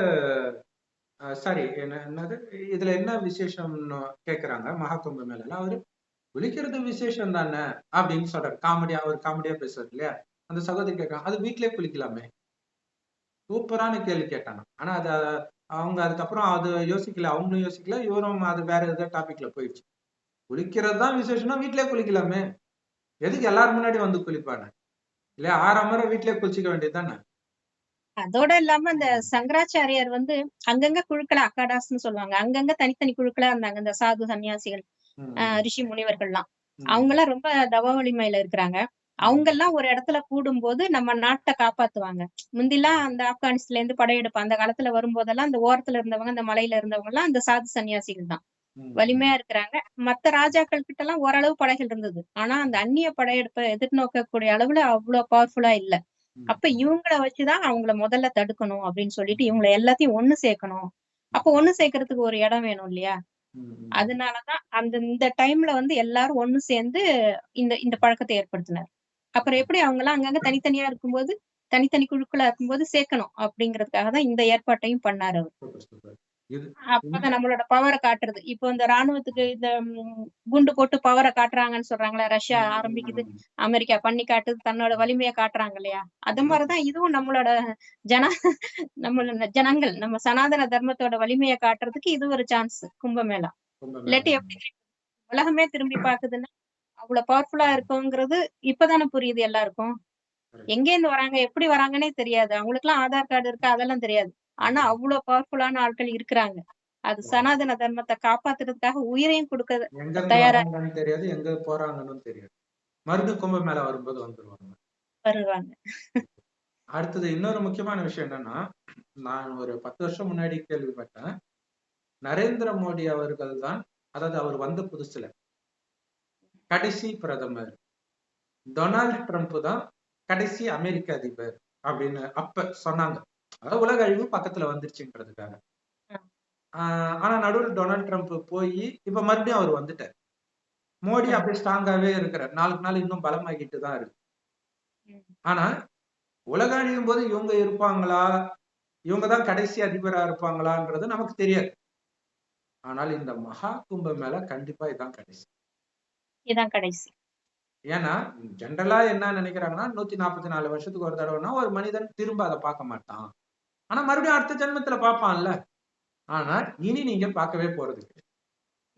Speaker 1: சாரி என்னது இதுல என்ன விசேஷம்னு கேக்குறாங்க. மகா கும்ப மேளா அவரு குளிக்கிறது விசேஷம் தானே அப்படின்னு சொல்றாரு. காமெடியா, அவர் காமெடியா பேசுறாரு இல்லையா? அந்த சகோதரி கேட்கறாங்க, அது வீட்லயே குளிக்கலாமே. சூப்பரான கேள்வி கேட்டாங்க. ஆனா அத அவங்க அதுக்கப்புறம் அது யோசிக்கல, அவங்களும் யோசிக்கல, இவரும் அது வேற ஏதாவது டாபிக்ல போயிடுச்சு. குளிக்கிறது தான் விசேஷம்னா வீட்லயே குளிக்கலாமே, எதுக்கு எல்லாரும் முன்னாடி வந்து குளிப்பாங்க இல்லையா? 6 முறை வீட்லயே குளிச்சுக்க வேண்டியதுதானே. அதோட
Speaker 2: இல்லாம இந்த சங்கராச்சாரியார் வந்து அங்கங்க குழுக்களா, அக்காடாஸ்ன்னு சொல்லுவாங்க, அங்கங்க தனித்தனி குழுக்களா இருந்தாங்க. இந்த சாது சன்னியாசிகள், ரிஷி முனிவர்கள்லாம், அவங்க எல்லாம் ரொம்ப தவ வலிமையில இருக்கிறாங்க. அவங்க எல்லாம் ஒரு இடத்துல கூடும்போது நம்ம நாட்டை காப்பாத்துவாங்க. முந்திலாம் அந்த ஆப்கானிஸ்தான்ல இருந்து படையெடுப்பு அந்த காலத்துல வரும்போதெல்லாம் அந்த ஓரத்துல இருந்தவங்க, அந்த மலையில இருந்தவங்க எல்லாம் அந்த சாது சன்னியாசிகள் தான் வலிமையா இருக்கிறாங்க. மத்த ராஜாக்கள் கிட்ட எல்லாம் ஓரளவு படைகள் இருந்தது. ஆனா அந்த அந்நிய படையெடுப்பை எதிர்நோக்கக்கூடிய அளவுல அவ்வளவு பவர்ஃபுல்லா இல்ல. அப்ப இவங்கள வச்சுதான் அவங்கள முதல்ல தடுக்கணும் அப்படின்னு சொல்லிட்டு இவங்களை எல்லாத்தையும் ஒண்ணு சேர்க்கணும். அப்ப ஒண்ணு சேர்க்கறதுக்கு ஒரு இடம் வேணும் இல்லையா? அதனாலதான் இந்த டைம்ல வந்து எல்லாரும் ஒண்ணு சேர்ந்து இந்த இந்த பழக்கத்தை ஏற்படுத்தினார். அப்புறம் எப்படி அவங்க எல்லாம் அங்கங்க தனித்தனியா இருக்கும்போது, தனித்தனி குழுக்களா இருக்கும்போது சேர்க்கணும் அப்படிங்கறதுக்காக தான் இந்த ஏற்பாட்டையும் பண்ணாரு அவர். அப்பதான் நம்மளோட பவரை காட்டுறது. இப்போ இந்த ராணுவத்துக்கு இந்த குண்டு போட்டு பவரை காட்டுறாங்கன்னு சொல்றாங்களா, ரஷ்யா ஆரம்பிக்குது, அமெரிக்கா பண்ணி காட்டுது, தன்னோட வலிமையை காட்டுறாங்க இல்லையா? அது மாதிரிதான் இதுவும் நம்மளோட ஜனங்கள், நம்ம சனாதன தர்மத்தோட வலிமையை காட்டுறதுக்கு இது ஒரு சான்ஸ் கும்பமேளா. இல்லாட்டி எப்படி உலகமே திரும்பி பாக்குதுன்னா அவ்வளவு பவர்ஃபுல்லா இருக்குங்கிறது இப்பதானே புரியுது எல்லாருக்கும். எங்க இருந்து வராங்க, எப்படி வராங்கன்னே தெரியாது. அவங்களுக்கு எல்லாம் ஆதார் கார்டு இருக்கு, அதெல்லாம் தெரியாது. ஆனா அவ்வளவு பவர்ஃபுல்லான ஆட்கள் இருக்கிறாங்க. அது சனாதன தர்மத்தை காப்பாத்துறதுக்காக உயிரையும் கொடுக்க
Speaker 1: எங்க இருந்து
Speaker 2: தயாரா
Speaker 1: வராங்கன்னு தெரியாது, எங்க போறாங்கன்னு தெரியாது. மறுபடியும் கும்பமேளா வரும்போது வந்துருவாங்க.
Speaker 2: வருவாங்க.
Speaker 1: அடுத்தது இன்னொரு முக்கியமான விஷயம் என்னன்னா, நான் ஒரு 10 வருஷம் முன்னாடி கேள்விப்பட்டேன். நரேந்திர மோடி அவர்கள் தான், அதாவது அவர் வந்த புதுசுல கடைசி பிரதமர். டொனால்ட் ட்ரம்ப் தான் கடைசி அமெரிக்க அதிபர் அப்படின்னு அப்ப சொன்னாங்க. அதாவது உலக அழிவு பக்கத்துல வந்துருச்சுன்றதுக்காக. ஆனா நடுவில் டொனால்ட் ட்ரம்ப் போய் இப்ப மறுபடியும் அவர் வந்துட்டார். மோடி அப்படியே ஸ்ட்ராங்காவே இருக்கிறார். நாளுக்கு நாள் இன்னும் பலமாகிட்டு தான் இருக்கு. ஆனா உலக அழியும் போது இவங்க இருப்பாங்களா, இவங்கதான் கடைசி அதிபரா இருப்பாங்களான்றது நமக்கு தெரியாது. ஆனால் இந்த மகா கும்ப மேல கண்டிப்பா இதான் கடைசி.
Speaker 2: இதான் கடைசி.
Speaker 1: ஏன்னா ஜென்ரலா என்ன நினைக்கிறாங்கன்னா 144 வருஷத்துக்கு ஒரு தடவைனா ஒரு மனிதன் திரும்ப அதை பார்க்க மாட்டான். ஆனா மறுபடியும் அடுத்த ஜென்மத்துல பார்ப்பான்ல. ஆனா இனி நீங்க பார்க்கவே போறது கிடையாது.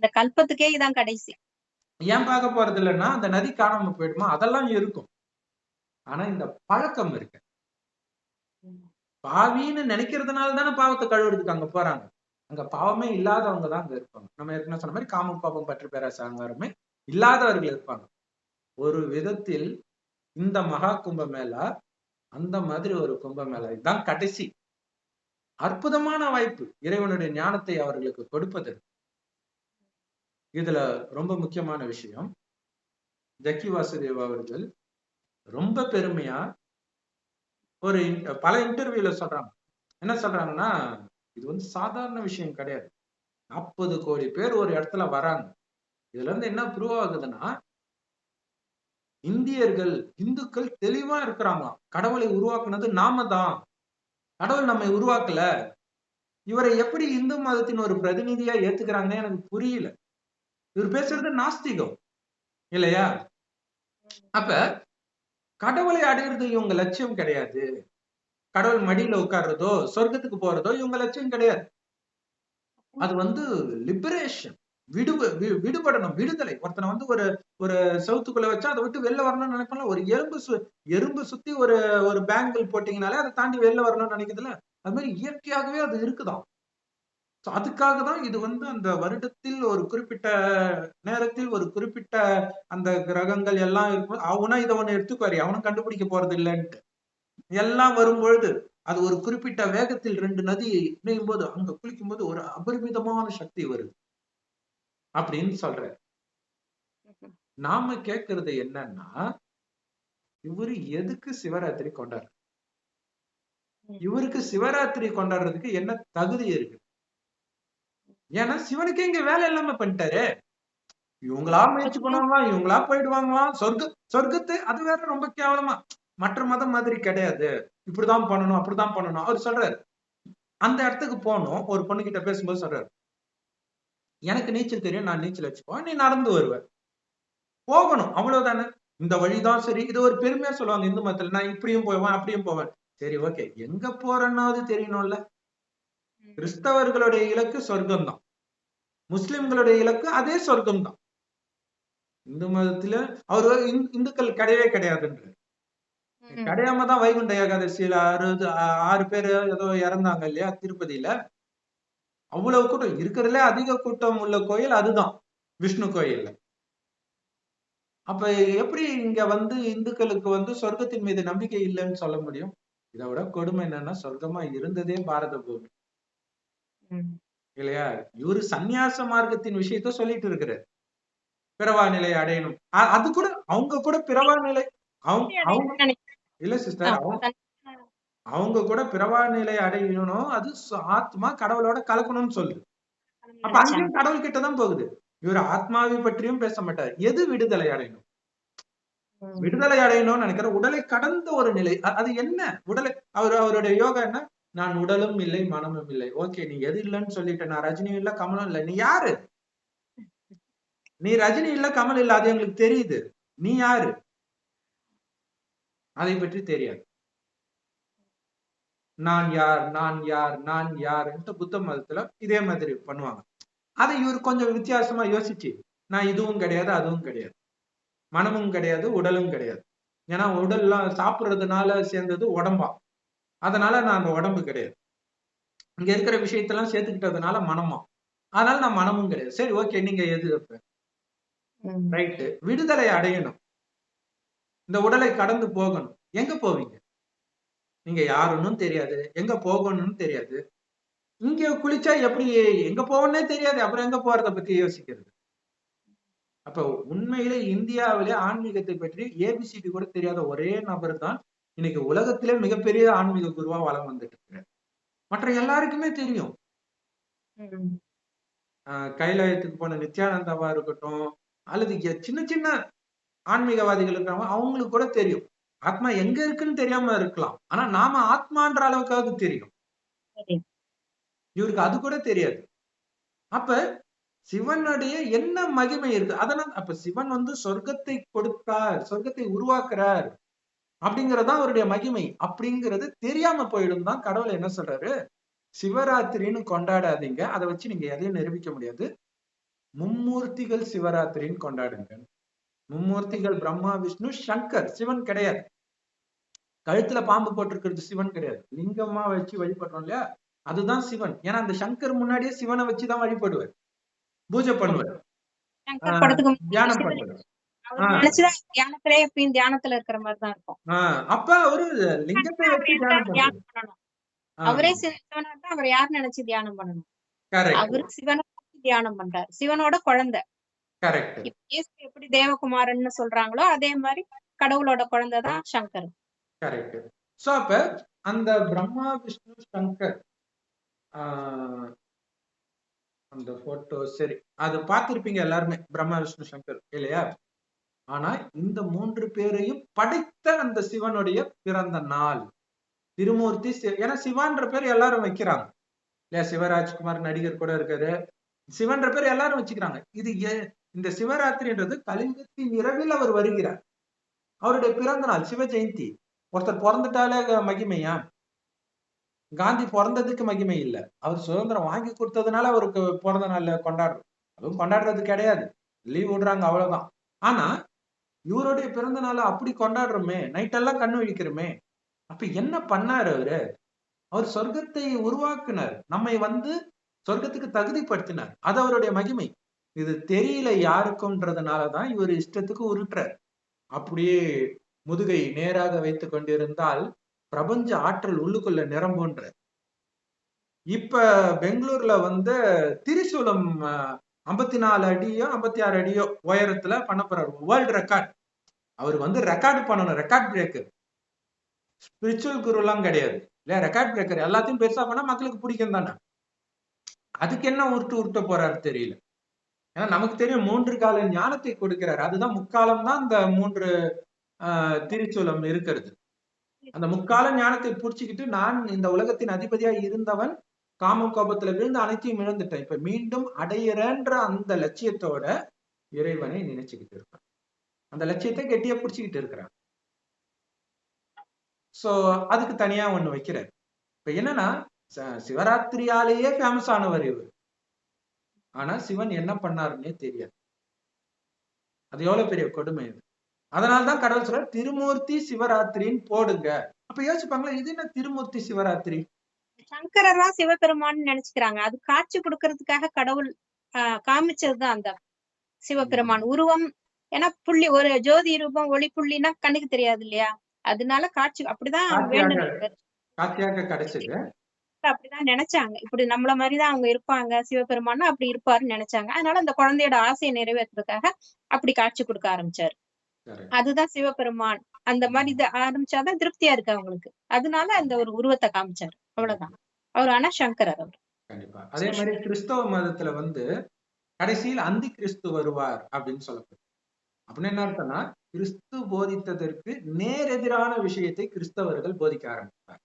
Speaker 2: இந்த கல்பத்துக்கே இதான் கடைசி.
Speaker 1: ஏன் பார்க்க போறது இல்லைன்னா அந்த நதி காணாம போயிடுமா, அதெல்லாம் இருக்கும். ஆனா இந்த பழக்கம் இருக்கு. பாவின்னு நினைக்கிறதுனால தானே பாவத்தை கழுவுறதுக்கு அங்க போறாங்க. அங்க பாவமே இல்லாதவங்க தான் அங்க இருப்பாங்க. நம்ம ஏற்கனவே சொன்ன மாதிரி காமம் பாவம் பற்று பேராசை அகங்காரமே இல்லாதவர்கள் இருப்பாங்க. ஒரு விதத்தில் இந்த மகா கும்ப மேளா அந்த மாதிரி ஒரு கும்ப மேளா இதுதான் கடைசி அற்புதமான வாய்ப்பு இறைவனுடைய ஞானத்தை அவர்களுக்கு கொடுப்பது. இதுல ரொம்ப முக்கியமான விஷயம், ஜக்கி வாசுதேவ் அவர்கள் ரொம்ப பெருமையா ஒரு பல இன்டர்வியூல சொல்றாங்க. என்ன சொல்றாங்கன்னா, இது வந்து சாதாரண விஷயம் கிடையாது. 40 கோடி பேர் ஒரு இடத்துல வராங்க. இதுல இருந்து என்ன ப்ரூவ் ஆகுதுன்னா, இந்தியர்கள் இந்துக்கள் தெளிவா இருக்கிறாங்களாம். கடவுளை உருவாக்குனது நாம தான், கடவுள் நம்மை உருவாக்கல. இவரை எப்படி இந்து மதத்தின் ஒரு பிரதிநிதியா ஏத்துக்கிறாங்கன்னு எனக்கு புரியல. இவர் பேசுறது நாஸ்திகம் இல்லையா? அப்ப கடவுளை அடையிறது இவங்க லட்சியம் கிடையாது. கடவுள் மடியில உட்கார்றதோ சொர்க்கத்துக்கு போறதோ இவங்க லட்சியம் கிடையாது. அது வந்து லிபரேஷன், விடுபடணும், விடுதலை. ஒருத்தனை வந்து ஒரு ஒரு செவுத்துக்குள்ள வச்சா அதை விட்டு வெளில வரணும்னு நினைப்பாங்க. ஒரு எறும்பு சுத்தி ஒரு ஒரு பேங்கிள் போட்டீங்கனாலே அதை தாண்டி வெளில வரணும்னு நினைக்குதுல்ல, அது மாதிரி இயற்கையாகவே அது இருக்குதான். அதுக்காக தான் இது வந்து அந்த வருடத்தில் ஒரு குறிப்பிட்ட நேரத்தில் ஒரு குறிப்பிட்ட அந்த கிரகங்கள் எல்லாம் இருக்கும். அவனா இதை ஒண்ணு எடுத்துக்குவாரு, அவனும் கண்டுபிடிக்க போறது இல்லைன்ட்டு. எல்லாம் வரும்பொழுது அது ஒரு குறிப்பிட்ட வேகத்தில் 2 நதி இணையும் போது அங்க குளிக்கும் போது ஒரு அபரிமிதமான சக்தி வருது அப்படின்னு சொல்ற. நாம கேட்கறது என்னன்னா, இவரு எதுக்கு சிவராத்திரி கொண்டாடுற? இவருக்கு சிவராத்திரி கொண்டாடுறதுக்கு என்ன தகுதி இருக்கு? ஏன்னா சிவனுக்கே இங்க வேலை இல்லாம பண்ணிட்டாரு. இவங்களா முயற்சி பண்ணுவாங்களா, இவங்களா போயிடுவாங்களாம் சொர்க்கத்து. அது வேற ரொம்ப கேவலமா, மற்ற மதம் மாதிரி கிடையாது, இப்படிதான் பண்ணணும் அப்படிதான் பண்ணணும் அவர் சொல்றாரு. அந்த இடத்துக்கு போகணும். ஒரு பொண்ணு கிட்ட பேசும்போது சொல்றாரு, எனக்கு நீச்சல் தெரியும், நான் நீச்சல் வச்சுப்போம், நீ நடந்து வருவ, போகணும், அவ்வளவுதானே. இந்த வழிதான் சரி. இது ஒரு பெருமையா சொல்லுவாங்க இந்து மதத்துல, நான் இப்படியும் போவேன் அப்படியும் போவேன். சரி ஓகே, எங்க போறேன்னாவது தெரியணும்ல. கிறிஸ்தவர்களுடைய இலக்கு சொர்க்கம் தான், முஸ்லிம்களுடைய இலக்கு அதே சொர்க்கம் தான். இந்து மதத்துல அவரு இந்துக்கள் கிடையவே கிடையாதுன்ற, கிடையாம தான் வைகுண்ட ஏகாதசியில 6 பேரு ஏதோ இறந்தாங்க இல்லையா திருப்பதியில. அவ்வளவு கூட்டம் இருக்கிறதுல அதிக கூட்டம் உள்ள கோயில் அதுதான், விஷ்ணு கோயில்ல. அப்ப எப்படி இங்க வந்து இந்துக்களுக்கு வந்து சொர்க்கத்தின் மீது நம்பிக்கை இல்லைன்னு சொல்ல முடியும்? இதை விட கொடுமை என்னன்னா, சொர்க்கமா இருந்ததே பாரத பூமி இல்லையா? இவரு சந்நியாச மார்க்கத்தின் விஷயத்த சொல்லிட்டு இருக்கிறார், பிறவா நிலை அடையணும். அது கூட அவங்க கூட பிறவா நிலை, அவங்க இல்ல சிஸ்டர், அவங்க கூட பிறவா நிலை அடையணும், அது ஆத்மா கடவுளோட கலக்கணும்னு சொல்லுது. அப்ப அங்கேயும் கடவுள் கிட்டதான் போகுது. இவர் ஆத்மாவை பற்றியும் பேச மாட்டார். எது விடுதலை அடையணும்? விடுதலை அடையணும்னு நினைக்கிற உடலை கடந்த ஒரு நிலை. அது என்ன உடலை? அவருடைய யோகா என்ன? நான் உடலும் இல்லை மனமும் இல்லை. ஓகே, நீ எது இல்லைன்னு சொல்லிட்ட. நான் ரஜினி இல்ல கமலும் இல்லை. நீ யாரு? நீ ரஜினி இல்ல கமல் இல்ல, அது எங்களுக்கு தெரியுது. நீ யாரு? அதை பற்றி தெரியாது. நான் யார் நான் யார் நான் யார் என்று புத்த மதத்துல இதே மாதிரி பண்ணுவாங்க. அதை இவர் கொஞ்சம் வித்தியாசமா யோசிச்சு, நான் இதுவும் கிடையாது அதுவும் கிடையாது, மனமும் கிடையாது உடலும் கிடையாது. ஏன்னா உடல்லாம் சாப்பிடுறதுனால சேர்ந்தது உடம்பா, அதனால நான் அந்த உடம்பு கிடையாது. இங்க இருக்கிற விஷயத்தெல்லாம் சேர்த்துக்கிட்டதுனால மனமா, அதனால நான் மனமும் கிடையாது. சரி, ஓகே, நீங்க எது ரைட்டு. விடுதலை அடையணும், இந்த உடலை கடந்து போகணும். எங்க போவீங்க? நீங்க யாருன்னு தெரியாது, எங்க போகணும்னு தெரியாது. இங்க குளிச்சா எப்படி எங்க போவோன்னே தெரியாது, அப்புறம் எங்க போறத பத்தி யோசிக்கிறது? அப்ப உண்மையிலே இந்தியாவிலே ஆன்மீகத்தை பற்றி ஏபிசிடி கூட தெரியாத ஒரே நபர் தான் இன்னைக்கு உலகத்திலே மிகப்பெரிய ஆன்மீக குருவா வலம் வந்துட்டு இருக்கிறார். மற்ற எல்லாருக்குமே தெரியும். கைலாயத்துக்கு போன நித்யானந்தாவா இருக்கட்டும், அல்லது சின்ன சின்ன ஆன்மீகவாதிகள் இருக்காங்க, அவங்களுக்கு கூட தெரியும். ஆத்மா எங்க இருக்குன்னு தெரியாம இருக்கலாம், ஆனா நாம ஆத்மான்ற அளவுக்காவது தெரியும். இவருக்கு அது கூட தெரியாது. அப்ப சிவனுடைய என்ன மகிமை இருக்கு? அதனால அப்ப சிவன் சொர்க்கத்தை கொடுத்தார், சொர்க்கத்தை உருவாக்குறார் அப்படிங்கறதுதான் அவருடைய மகிமை. அப்படிங்கிறது தெரியாம போயிடும் தான் கடவுள் என்ன சொல்றாரு, சிவராத்திரின்னு கொண்டாடாதீங்க, அதை வச்சு நீங்க எதையும் நிரூபிக்க முடியாது, மும்மூர்த்திகள் சிவராத்திரின்னு கொண்டாடுங்க. மும்மூர்த்திகள் பிரம்மா, விஷ்ணு, சங்கர். சிவன் கிடையாது. கழுத்துல பாம்பு போட்டிருக்கிறது சிவன் கிடையாது. லிங்கமா வச்சு வழிபடுறோம் இல்லையா, அதுதான் சிவன். ஏன்னா அந்த சங்கர் முன்னாடியே சிவனை வச்சுதான் வழிபடுவார், பூஜை பண்ணுவார், தியானம் பண்ணுவார்.
Speaker 2: தியானத்துல இருக்கிற மாதிரிதான் இருக்கும்.
Speaker 1: அப்ப அவரு லிங்கத்தை வச்சு தியானம் பண்ணுவார்.
Speaker 2: அவரே சிவனா தான் அவர் யார் நினைச்சு தியானம் பண்ணணும்? அவரு சிவனை தியானம் பண்றாரு, சிவனோட குழந்தை. எப்படி தேவகுமாரன் சொல்றாங்களோ அதே மாதிரி கடவுளோட குழந்தைதான் சங்கர்.
Speaker 1: கரெக்ட். சோ அப்ப அந்த பிரம்மா, விஷ்ணு, சங்கர் அந்த போட்டோ, சரி, அது பார்த்திருப்பீங்க எல்லாருமே, பிரம்மா, விஷ்ணு, சங்கர் இல்லையா? ஆனா இந்த 3 பேரையும் படைத்த அந்த சிவனுடைய பிறந்த நாள் திருமூர்த்தி. ஏன்னா சிவான்ற பேர் எல்லாரும் வைக்கிறாங்க இல்லையா? சிவராஜ்குமார் நடிகர் கூட இருக்காரு, சிவன்ற பேர் எல்லாரும் வச்சுக்கிறாங்க. இது இந்த சிவராத்திரின்றது கலிங்கத்தின் இரவில் அவர் வருகிறார், அவருடைய பிறந்த நாள், சிவ ஜெயந்தி. ஒருத்தர் பிறந்துட்டாலே மகிமையா? காந்தி பிறந்ததுக்கு மகிமை இல்ல, அவர் சுதந்திரம் வாங்கி கொடுத்ததுனால அவருக்கு பிறந்த நாள்ல கொண்டாடுறோம். அதுவும் கொண்டாடுறது கிடையாது, லீவ் விடுறாங்க, அவ்வளவுதான். ஆனா இவருடைய பிறந்த நாளை அப்படி கொண்டாடுறோமே, நைட்டெல்லாம் கண்ணு விழிக்கிறோமே. அப்ப என்ன பண்ணாரு அவரு? அவர் சொர்க்கத்தை உருவாக்குனார், நம்மை சொர்க்கத்துக்கு தகுதிப்படுத்தினார், அது அவருடைய மகிமை. இது தெரியல யாருக்கும்ன்றதுனாலதான் இவர் இஷ்டத்துக்கு உருட்டுறார். அப்படியே முதுகை நேராக வைத்துக் கொண்டிருந்தால் பிரபஞ்ச ஆற்றல் உள்ளுக்குள்ள நிரம்புன்ற. இப்ப பெங்களூர்ல திரிசூலம் 54 அடியோ 56 அடியோ உயரத்துல பண்ண போறாரு, வேர்ல்டு ரெக்கார்ட். அவர் ரெக்கார்டு பண்ணணும், ரெக்கார்ட் பிரேக்கர். ஸ்பிரிச்சுவல் குரு எல்லாம் கிடையாது இல்ல, ரெக்கார்ட் பிரேக்கர். எல்லாத்தையும் பெருசா பண்ணா மக்களுக்கு பிடிக்கும் தானே. அதுக்கு என்ன உருட்ட போறாரு தெரியல. ஏன்னா நமக்கு தெரியும் 3 கால ஞானத்தை கொடுக்கிறார், அதுதான் முக்காலம் தான் அந்த 3 திரிசூலம் இருக்கிறது. அந்த முக்கால ஞானத்தை புடிச்சுக்கிட்டு, நான் இந்த உலகத்தின் அதிபதியா இருந்தவன் காமம் கோபத்துல விழுந்து அனைத்தையும் இழந்துட்டேன், இப்ப மீண்டும் அடையிறன்ற அந்த லட்சியத்தோட இறைவனை நினைச்சுக்கிட்டு இருக்கான், அந்த லட்சியத்தை கெட்டியா புடிச்சுக்கிட்டு இருக்கிறான். சோ அதுக்கு தனியா ஒண்ணு வைக்கிறார். இப்ப என்னன்னா சிவராத்திரியாலேயே ஃபேமஸ் ஆனவர் இவர், ஆனா சிவன் என்ன பண்ணாருன்னே தெரியாது. அது எவ்வளவு பெரிய கொடுமை இது. அதனால்தான் கடவுள் சொல்ற திருமூர்த்தி சிவராத்திரின்னு போடுங்க. அப்ப யோசிப்பாங்களா, இது என்ன திருமூர்த்தி சிவராத்திரி?
Speaker 2: சங்கரரா சிவபெருமான்னு நினைச்சுக்கிறாங்க. அது காட்சி கொடுக்கறதுக்காக கடவுள் காமிச்சதுதான் அந்த சிவபெருமான் உருவம். ஏன்னா புள்ளி, ஒரு ஜோதி ரூபம், ஒளி புள்ளினா கண்ணுக்கு தெரியாது இல்லையா, அதனால காட்சி அப்படிதான்
Speaker 1: காட்சியாக கிடைச்சது.
Speaker 2: அப்படிதான் நினைச்சாங்க. இப்படி நம்மள மாதிரிதான் அவங்க இருப்பாங்க, சிவபெருமான் அப்படி இருப்பாருன்னு நினைச்சாங்க. அதனால அந்த குழந்தையோட ஆசையை நிறைவேற்றுறதுக்காக அப்படி காட்சி கொடுக்க ஆரம்பிச்சாரு. அதுதான் சிவபெருமான். அந்த மாதிரி இது ஆரம்பிச்சாதான் திருப்தியா இருக்கு அவங்களுக்கு, அதனால அந்த ஒரு உருவத்தை காமிச்சாரு, அவ்வளவுதான். அவர் ஆனா சங்கரர் அவர்.
Speaker 1: கண்டிப்பா. அதே மாதிரி கிறிஸ்தவ மதத்துல கடைசியில் அந்தி கிறிஸ்து வருவார் அப்படின்னு சொல்லப்படுது. அப்படின்னு என்ன அர்த்தம்னா, கிறிஸ்து போதித்ததற்கு நேரெதிரான விஷயத்தை கிறிஸ்தவர்கள் போதிக்க ஆரம்பித்தார்.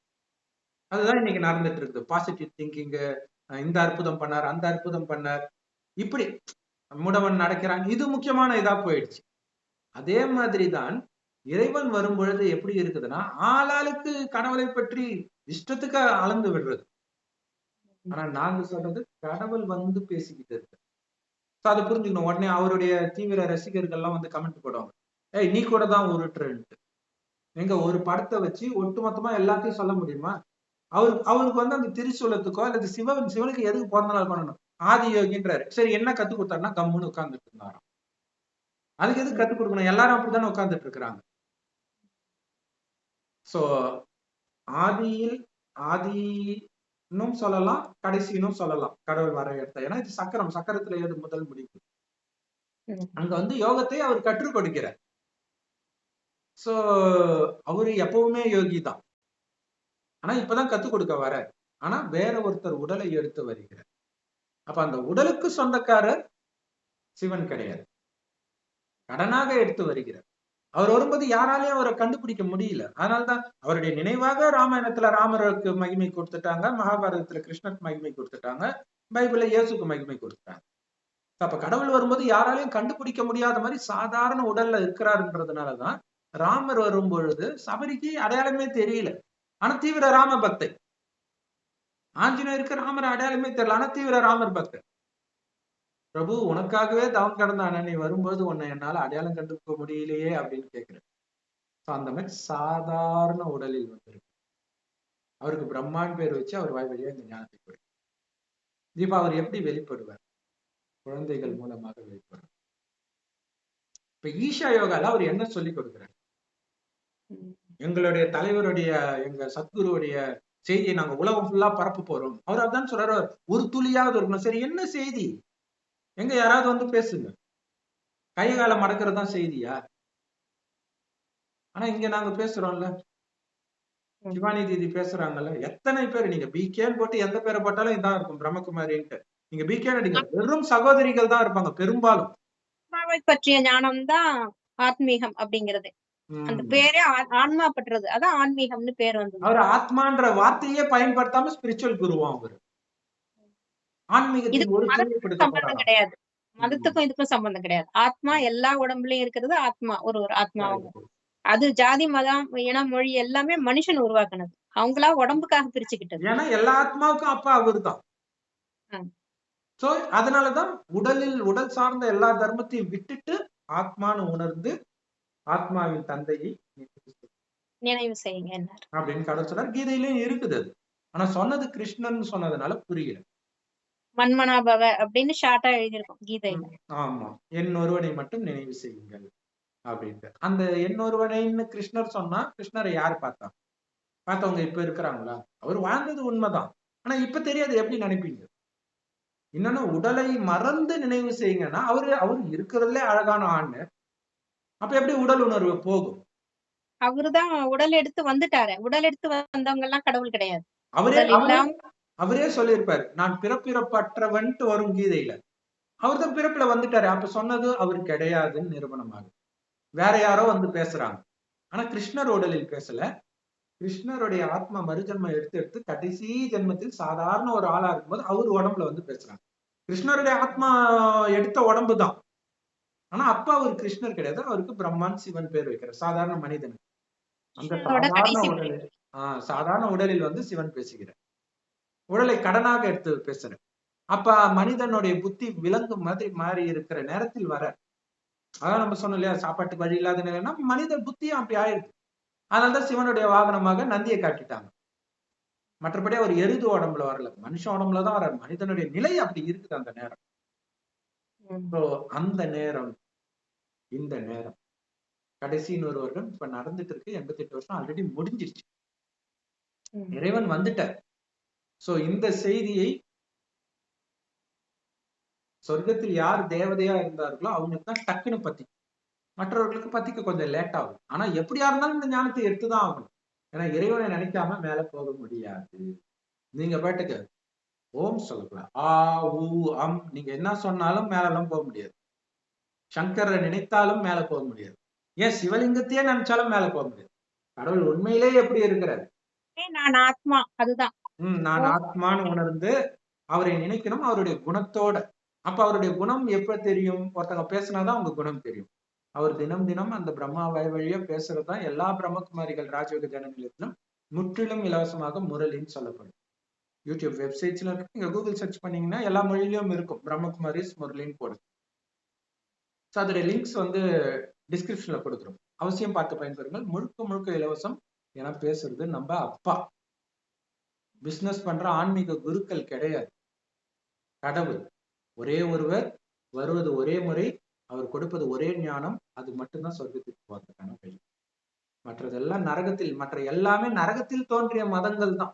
Speaker 1: அதுதான் இன்னைக்கு நடந்துட்டு இருக்கு. பாசிட்டிவ் திங்கிங், இந்த அற்புதம் பண்ணார், அந்த அற்புதம் பண்ணார், இப்படி முடவன் நடக்கிறாங்க, இது முக்கியமான இதா போயிடுச்சு. அதே மாதிரிதான் இறைவன் வரும் பொழுது எப்படி இருக்குதுன்னா, ஆளாளுக்கு கடவுளை பற்றி இஷ்டத்துக்கு அளந்து விடுறது. ஆனா நாங்க சொல்றது கடவுள் பேசிக்கிட்டு இருக்கு. அதை புரிஞ்சுக்கணும். உடனே அவருடைய தீவிர ரசிகர்கள் எல்லாம் கமெண்ட் போடுவாங்க, ஏய் நீ கூட தான் உருட்டுறன்ட்டு. எங்க ஒரு படத்தை வச்சு ஒட்டுமொத்தமா எல்லாத்தையும் சொல்ல முடியுமா? அவருக்கு அந்த திரிசூலத்துக்கோ அல்லது சிவனுக்கு எதுக்கு பிறந்த நாள் பண்ணணும்? ஆதி யோகின்றாரு. சரி என்ன கத்து கொடுத்தாருன்னா கம்முன்னு உட்கார்ந்துட்டு இருந்தாராம். அதுக்கு எதுக்கு கத்து கொடுக்கணும்? எல்லாரும் அப்படித்தானே உட்கார்ந்துட்டு இருக்கிறாங்க. சோ ஆதியில் ஆதினும் சொல்லலாம், கடைசினும் சொல்லலாம் கடவுள் வர எடுத்த. ஏன்னா இது சக்கரம், சக்கரத்துல ஏது முதல் முடிவு. அங்க வந்து யோகத்தை அவர் கற்றுக் கொடுக்கிறார். சோ அவரு எப்பவுமே யோகி தான். ஆனா இப்பதான் கத்துக் கொடுக்க வர. ஆனா வேற ஒருத்தர் உடலை எடுத்து வருகிறார். அப்ப அந்த உடலுக்கு சொந்தக்காரர் சிவன் கிடையாது, கடனாக எடுத்து வருகிறார். அவர் வரும்போது யாராலையும் அவரை கண்டுபிடிக்க முடியல. அதனால்தான் அவருடைய நினைவாக ராமாயணத்துல ராமருக்கு மகிமை கொடுத்துட்டாங்க, மகாபாரதத்துல கிருஷ்ணருக்கு மகிமை கொடுத்துட்டாங்க, பைபிள்ல இயேசுக்கு மகிமை கொடுத்துட்டாங்க. அப்ப கடவுள் வரும்போது யாராலையும் கண்டுபிடிக்க முடியாத மாதிரி சாதாரண உடல்ல இருக்கிறாருன்றதுனாலதான் ராமர் வரும் பொழுது சபரிக்கு அடையாளமே தெரியல. ஆனா தீவிர ராம பக்தை. ஆஞ்சநேயருக்கு ராமர் அடையாளமே தெரியல, ஆனா தீவிர ராமர் பக்தர். பிரபு உனக்காகவே தவம் கடந்தான, நீ வரும்போது உன்னை என்னால அடையாளம் கண்டுக்க முடியலையே அப்படின்னு கேட்கிறேன். அந்த மாதிரி சாதாரண உடலில் வந்திருக்கு. அவருக்கு பிரம்மான் பேர் வச்சு அவர் வாய் வழியா இந்த ஞானத்தை கொடுக்கும். இப்ப அவர் எப்படி வெளிப்படுவார்? குழந்தைகள் மூலமாக வெளிப்படுவார். இப்ப ஈஷா யோகால அவர் என்ன சொல்லி கொடுக்கிறார்? எங்களுடைய தலைவருடைய, எங்க சத்குருவுடைய செய்தியை நாங்க உலகம் ஃபுல்லா பரப்ப போறோம். அவர் அதான் சொல்றாரு, ஒரு துளியாவது இருக்கணும். சரி என்ன செய்தி? எங்க யாராவது வந்து பேசுங்க. கை காலம் மடக்கிறது தான் செய்தியா? ஆனா இங்க நாங்க பேசுறோம்ல, சிவானி தீதி பேசுறாங்கல்ல, எத்தனை பேர் நீங்க பிகேன்னு போட்டு எந்த பேரை போட்டாலும் இதான் இருக்கும், பிரம்மகுமாரின்ட்டு. நீங்க பிகே அடிங்க, வெறும் சகோதரிகள் தான் இருப்பாங்க பெரும்பாலும்.
Speaker 2: பற்றிய ஞானம் தான் ஆத்மீகம் அப்படிங்கிறது. அந்த பேரே ஆன்மா பற்றது, அதான் ஆன்மீகம்னு பேர் வந்து. அவர்
Speaker 1: ஆத்மான்ற வார்த்தையே பயன்படுத்தாம ஸ்பிரிச்சுவல் குருவா அவரு. ஆன்மீகத்துக்கு ஒரு
Speaker 2: சம்பந்தம் கிடையாது, மதத்துக்கும் இதுக்கும் சம்பந்தம் கிடையாது. ஆத்மா எல்லா உடம்புலயும் இருக்கிறது, ஆத்மா ஒரு ஆத்மாவும். அது ஜாதி மதம் இனம் மொழி எல்லாமே மனுஷன் உருவாக்குனது, அவங்களா உடம்புக்காக பிரிச்சுக்கிட்டது.
Speaker 1: ஏன்னா எல்லா ஆத்மாவுக்கும் அப்பா அவரு தான். சோ அதனாலதான் உடல் சார்ந்த எல்லா தர்மத்தையும் விட்டுட்டு ஆத்மான்னு உணர்ந்து ஆத்மாவின் தந்தையை
Speaker 2: நினைவு செய்யுங்க
Speaker 1: அப்படின்னு கடவுள் சொன்னார். கீதையிலும் இருக்குது அது. ஆனா சொன்னது கிருஷ்ணன் சொன்னதுனால புரியல.
Speaker 2: மன்மனாபவ அப்படின்னு ஷார்ட்டா எழுதியிருக்கோம் கீதையில.
Speaker 1: ஆமா, என் ஒருவனை மட்டும் நினைவு செய்யுங்கள் அப்படின்ட்டு. அந்த என் ஒருவனைன்னு கிருஷ்ணர் சொன்னா, கிருஷ்ணரை யாரு பார்த்தா? பார்த்தவங்க இப்ப இருக்கிறாங்களா? அவர் வாழ்ந்தது உண்மைதான், ஆனா இப்ப தெரியாது. எப்படி நினைப்பீங்க? இன்னொன்னு, உடலை மறந்து நினைவு செய்யுங்கன்னா அவரு இருக்கிறதுலே அழகான ஆண். அப்ப எப்படி உடல் உணர்வு போகும்?
Speaker 2: அவருதான் உடல் எடுத்து வந்துட்டாரு. உடல் எடுத்து வந்தவங்க எல்லாம் கடவுள் கிடையாது.
Speaker 1: அவரே சொல்லியிருப்பாரு, நான் பிறப்பிறப்பற்றவன்ட்டு வரும் கீதையில. அவர் தான் பிறப்புல வந்துட்டாரு. அப்ப சொன்னது அவர் கிடையாதுன்னு நிரூபணமாகும். வேற யாரோ வந்து பேசுறாங்க. ஆனா கிருஷ்ணர் உடலில் பேசல. கிருஷ்ணருடைய ஆத்மா மறுஜன்மம் எடுத்து கடைசி ஜென்மத்தில் சாதாரண ஒரு ஆளா இருக்கும்போது அவர் உடம்புல வந்து பேசுறாங்க. கிருஷ்ணருடைய ஆத்மா எடுத்த உடம்பு தான், ஆனா அப்ப அவர் கிருஷ்ணர் கிடையாது. அவருக்கு பிரம்மான் சிவன் பேர் வைக்கிறார், சாதாரண மனிதன். அந்த சாதாரண உடலில் வந்து சிவன் பேசுகிறார். உடலை கடனாக எடுத்து பேசுறேன். அப்ப மனிதனுடைய புத்தி விலங்கு மாதிரி மாறி இருக்கிற நேரத்தில் வர, அதான் நம்ம சொன்னோம் இல்லையா, சாப்பாட்டுக்கு வழி இல்லாத நிலைன்னா மனித புத்தியும் அப்படி ஆயிடுது. அதனாலதான் சிவனுடைய வாகனமாக நந்தியை காட்டிட்டாங்க. மற்றபடி அவர் எருது உடம்புல வரல, மனுஷ உடம்புலதான் வர. மனிதனுடைய நிலை அப்படி இருக்குது அந்த நேரம். அந்த நேரம் இந்த நேரம் கடைசி 100 வருடம் இப்ப நடந்துட்டு இருக்கு. 88 வருஷம் ஆல்ரெடி முடிஞ்சிருச்சு. இறைவன் வந்துட்டார். சோ இந்த செய்தியை சொர்க்கத்தில் யார் தேவதையா இருந்தார்களோ அவங்களுக்கு தான் டக்குன்னு பத்திக்கும், மற்றவர்களுக்கு பத்திக்க கொஞ்சம் லேட் ஆகும். ஆனா எப்படியா இருந்தாலும் இந்த ஞானத்தை எடுத்துதான் ஆகணும். ஏன்னா இறைவனை நினைக்காம மேல போக முடியாது. நீங்க பாட்டுக்கு ஓம் சொல்லக்கூடாது, ஆ ஊ அம் நீங்க என்ன சொன்னாலும் மேல எல்லாம் போக முடியாது. சங்கரை நினைத்தாலும் மேல போக முடியாது. ஏன் சிவலிங்கத்தையே நினைச்சாலும் மேல போக முடியாது. கடவுள் உண்மையிலே எப்படி இருக்கிறார்?
Speaker 2: நான் ஆத்மா, அதுதான்.
Speaker 1: நான் ஆத்மான்னு உணர்ந்து அவரை நினைக்கணும், அவருடைய குணத்தோட. அப்ப அவருடைய குணம் எப்ப தெரியும்? ஒருத்தங்க பேசினாதான் அவங்க குணம் தெரியும். அவர் தினம் தினம் அந்த பிரம்மா வாய் வழியா பேசுறதுதான் எல்லா பிரம்மகுமாரிகள் ராஜயோக ஜன நிலையத்திலும் முற்றிலும் இலவசமாக முரளின்னு சொல்லப்படும். யூடியூப் வெப்சைட்ஸ்ல இருக்கு, நீங்க கூகுள் சர்ச் பண்ணீங்கன்னா எல்லா மொழியிலும் இருக்கும், பிரம்மகுமாரிஸ் முரளின்னு போடுது. ஸோ அதோட லிங்க்ஸ் வந்து டிஸ்கிரிப்ஷன்ல கொடுக்குறோம், அவசியம் பார்த்து பயன்பெறுங்கள். முழுக்க முழுக்க இலவசம். ஏன்னா பேசுறது நம்ம அப்பா, பிசினஸ் பண்ற ஆன்மீக குருக்கள் கிடையாது. கடவுள் ஒரே ஒருவர், வருவது ஒரே முறை, அவர் கொடுப்பது ஒரே ஞானம். அது மட்டும்தான் சொர்க்கத்துக்கு போறதுக்கான வழி. மற்றதெல்லாம் நரகத்தில், மற்ற எல்லாமே நரகத்தில் தோன்றிய மதங்கள் தான்.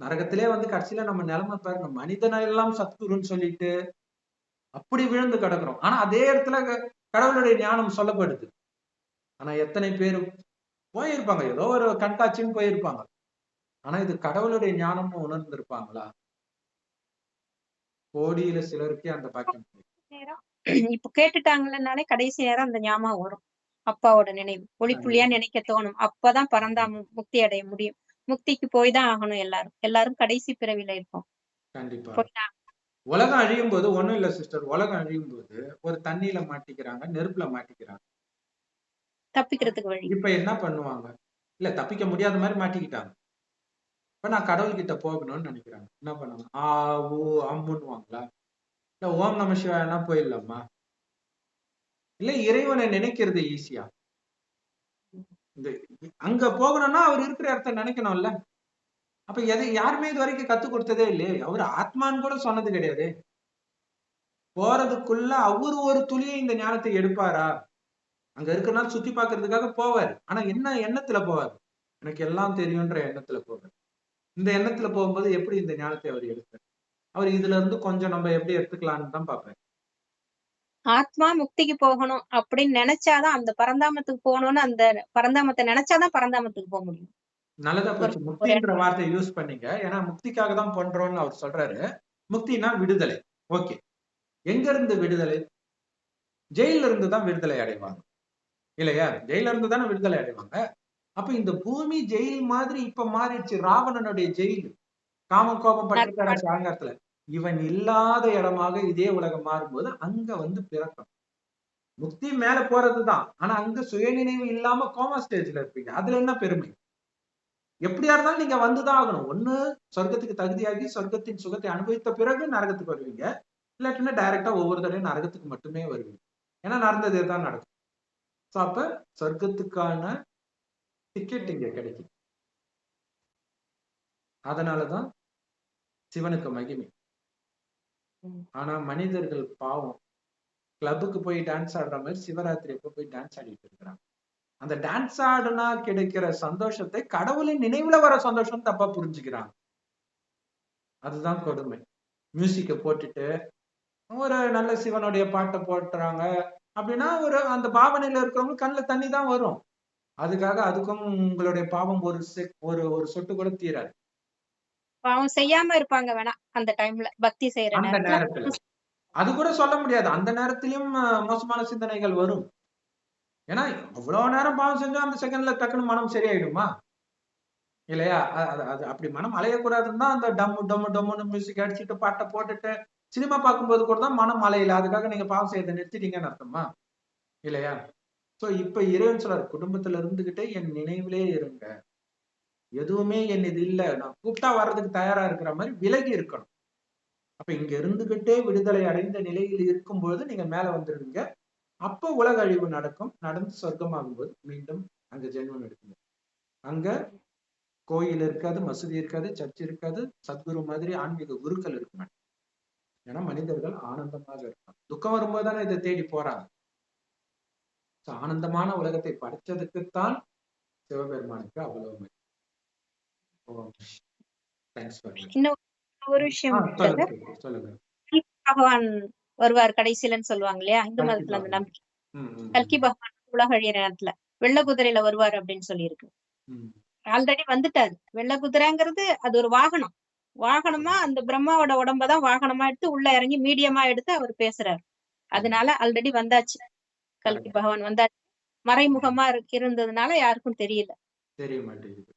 Speaker 1: நரகத்திலே வந்து கடைசியில நம்ம நிலைமை பாருங்க, மனிதனை எல்லாம் சத்குருன்னு சொல்லிட்டு அப்படி விழுந்து கிடக்குறோம். ஆனா அதே இடத்துல கடவுளுடைய ஞானம் சொல்லப்படுது. ஆனா எத்தனை பேர் போயிருப்பாங்க, ஏதோ ஒரு கண்காட்சின்னு போயிருப்பாங்க. ஆனா இது கடவுளுடைய ஞானம்னு உணர்ந்திருப்பாங்களா? கோடியில சிலருக்கே அந்த பாக்கியம்.
Speaker 2: இப்ப கேட்டுட்டாங்கன்னாலே கடைசி நேரம் அந்த ஞாபகம் வரும். அப்பாவோட நினைவு ஒளிப்புள்ளியா நினைக்க தோணும். அப்பதான் பரந்தாம முக்தி அடைய முடியும். முக்திக்கு போய் தான் ஆகணும். எல்லாரும் கடைசி பிறவில இருப்போம்.
Speaker 1: கண்டிப்பா. உலகம் அழியும் போது ஒண்ணும் இல்ல சிஸ்டர், உலகம் அழியும் போது ஒரு தண்ணியில மாட்டிக்கிறாங்க, நெருப்புல மாட்டிக்கிறாங்க.
Speaker 2: தப்பிக்கிறதுக்கு வழி.
Speaker 1: இப்ப என்ன பண்ணுவாங்க? இல்ல தப்பிக்க முடியாத மாதிரி மாட்டிக்கிட்டாங்க. இப்ப நான் கடவுள் கிட்ட போகணும்னு நினைக்கிறாங்க. என்ன பண்ணுவாங்க? அம்முன்னுவாங்களா? இல்ல ஓம் நம சிவாயனா போயிடலாமா? இல்ல இறைவனை நினைக்கிறது ஈஸியா? இந்த அங்க போகணும்னா அவர் இருக்கிற இடத்த நினைக்கணும்ல. அப்ப யாருமே இது வரைக்கும் கத்து கொடுத்ததே இல்லையே. அவரு ஆத்மான்னு கூட சொன்னது கிடையாது. போறதுக்குள்ள அவரு ஒரு துளியை இந்த ஞானத்தை எடுப்பாரா? அங்க இருக்கிறனால சுத்தி பாக்குறதுக்காக போவார். ஆனா என்ன எண்ணத்துல போவார்? எனக்கு எல்லாம் தெரியும்ன்ற எண்ணத்துல போவார். இந்த எண்ணத்துல போகும்போது எப்படி இந்த ஞானத்தை அவர் எடுப்பார்? அவர் இதுல இருந்து கொஞ்சம் நம்ம எப்படி எடுத்துக்கலாம்னு தான் பார்ப்பார்.
Speaker 2: ஆத்மா முக்திக்கு போகணும் அப்படின்னு நினைச்சாதான், அந்த பரந்தாமத்துக்கு போகணும்னு அந்த பரந்தாமத்தை நினைச்சாதான் பரந்தாமத்துக்கு போக முடியும்.
Speaker 1: நல்லதா போச்சு முக்தின்ற வார்த்தையை யூஸ் பண்ணீங்க. ஏன்னா முக்திக்காக தான் பண்றோம்னு அவர் சொல்றாரு. முக்தினா விடுதலை. ஓகே, எங்க இருந்து விடுதலை? ஜெயில இருந்து தான் விடுதலை அடைவாங்க இல்லையா? ஜெயில இருந்து தானே விடுதலை அடைவாங்க. அப்ப இந்த பூமி ஜெயில் மாதிரி இப்ப மாறிடுச்சு. ராவணனுடைய ஜெயில், காமம் கோபம் பட்டிருக்காரு அகங்காரத்துல. இவன் இல்லாத இடமாக இதே உலகம் மாறும்போது அங்க வந்து பிறக்கும். முக்தி மேல போறதுதான். ஆனா அங்க சுயநினைவு இல்லாம கோமா ஸ்டேஜ்ல இருப்பீங்க. அதுல என்ன பெருமை? எப்படியா இருந்தாலும் நீங்க வந்துதான் ஆகணும். ஒண்ணு சொர்க்கத்துக்கு தகுதியாகி சொர்க்கத்தின் சுகத்தை அனுபவித்த பிறகு நரகத்துக்கு வருவீங்க. இல்லாட்டினா டைரக்டா ஒவ்வொரு தடையும் நரகத்துக்கு மட்டுமே வருவீங்க. ஏன்னா நடந்ததே தான் நடக்கும். சோ அப்ப சொர்க்கத்துக்கான டிக்கெட் இங்க கிடைக்கும். அதனாலதான் சிவனுக்கு மகிமை. ஆனா மனிதர்கள் பாவம், கிளப்புக்கு போய் டான்ஸ் ஆடுற மாதிரி சிவராத்திரி அப்ப போய் டான்ஸ் ஆடிட்டு இருக்கிறாங்க. அந்த டான்ஸ் ஆடுனா கிடைக்கிற சந்தோஷத்தை கடவுளின் நினைவுல வர சந்தோஷம் தப்பா புரிஞ்சுக்கிறாங்க. அதுதான் கொடுமை. மியூசிக்க போட்டுட்டு ஒரு நல்ல சிவனுடைய பாட்டை போட்டுறாங்க அப்படின்னா ஒரு அந்த பாவனையில இருக்கிறவங்க கண்ணுல தண்ணி தான் வரும். அதுக்காக அதுக்கும் உங்களுடைய பாவம் ஒரு சொட்டு கூட தீராது.
Speaker 2: பாவம் செய்யாம இருப்பாங்க வேணா அந்த டைம்ல, பக்தி செய்யற
Speaker 1: அந்த நேரத்துல அது கூட சொல்ல முடியாது. அந்த நேரத்திலயும் மோசமான சிந்தனைகள் வரும். ஏன்னா அவ்வளவு நேரம் பாவம் செஞ்சா அந்த செகண்ட்ல டக்குன்னு மனம் சரியாயிடுமா இல்லையா? அது அப்படி மனம் அலையக்கூடாதுன்னு தான் அந்த டம்மு டம்மு டம்முன்னு மியூசிக் அடிச்சுட்டு பாட்டை போட்டுட்டு சினிமா பார்க்கும்போது கூட தான் மனம் அலையில. அதுக்காக நீங்க பாவம் செய்யறதை நிறுத்திட்டீங்கன்னு அர்த்தமா இல்லையா? சோ இப்ப இறைவன் சொல்றாரு, குடும்பத்துல இருந்துகிட்டே என் நினைவிலே இருங்க. எதுவுமே என் இது இல்ல, நான் கூப்பிட்டா வர்றதுக்கு தயாரா இருக்கிற மாதிரி விலகி இருக்கணும். அப்ப இங்க இருந்துகிட்டே விடுதலை அடைந்த நிலையில் இருக்கும்போது நீங்க மேல வந்துருவீங்க. அப்ப உலக அழிவு நடக்கும். நடந்து சொர்க்கமாகும் போது மீண்டும் அங்க ஜென்மம் எடுக்குங்க. அங்க கோயில் இருக்காது, மசூதி இருக்காது, சர்ச் இருக்காது, சத்குரு மாதிரி ஆன்மீக குருக்கள் இருக்க மாட்டாங்க. ஏன்னா மனிதர்கள் ஆனந்தமாக இருப்பாங்க. துக்கம் வரும்போது தானே இதை தேடி போறாங்க. ஆனந்தமான உலகத்தை படைச்சதுக்குத்தான் சிவபெருமானுக்கு அவ்வளவு.
Speaker 2: ஒரு விஷயம்,
Speaker 1: சொல்லுங்க.
Speaker 2: பகவான் வருவார் கடைசியிலன்னு சொல்லுவாங்க இல்லையா இந்து மதத்துல அந்த நம்பிக்கை. கல்கி பகவான் உலக அழியிற நேரத்துல வெள்ள குதிரையில வருவார் அப்படின்னு சொல்லி இருக்கு. ஆல்ரெடி வந்துட்டாரு. வெள்ள குதிரைங்கிறது அது ஒரு வாகனம். வாகனமா அந்த பிரம்மாவோட உடம்பதான் வாகனமா எடுத்து உள்ள இறங்கி மீடியமா எடுத்து அவர் பேசுறாரு. அதனால ஆல்ரெடி வந்தாச்சு. கல்கி பகவான் வந்தாச்சு. மறைமுகமா இருந்ததுனால யாருக்கும் தெரியல, தெரிய
Speaker 1: மாட்டேங்குது.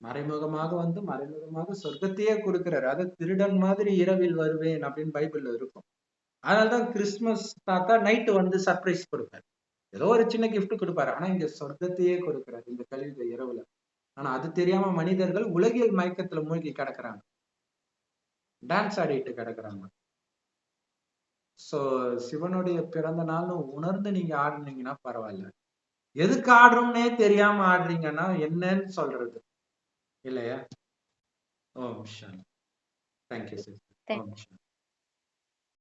Speaker 1: மறைமுகமாக வந்து மறைமுகமாக சொர்க்கத்தையே கொடுக்கிறாரு. அது திருடன் மாதிரி இரவில் வருவேன் அப்படின்னு பைபிள்ல இருக்கும். அதனாலதான் கிறிஸ்துமஸ் தாத்தா நைட்டு வந்து சர்ப்ரைஸ் கொடுப்பாரு. ஏதோ ஒரு சின்ன கிஃப்ட் கொடுப்பாரு. ஆனா இங்க சொர்க்கத்தையே கொடுக்கிறாரு இந்த கல்வி இரவுல. ஆனா அது தெரியாம மனிதர்கள் உலகியல் மயக்கத்துல மூழ்கி கிடக்குறாங்க, டான்ஸ் ஆடிட்டு கிடக்குறாங்க. சோ சிவனுடைய பிறந்த நாள்னு உணர்ந்து நீங்க ஆடுனீங்கன்னா பரவாயில்ல. எதுக்கு ஆடுறோம்னே தெரியாம ஆடுறீங்கன்னா என்னன்னு சொல்றது இல்லையா? ஓம் சாந்தி. Thank you sister. ஓம் சாந்தி.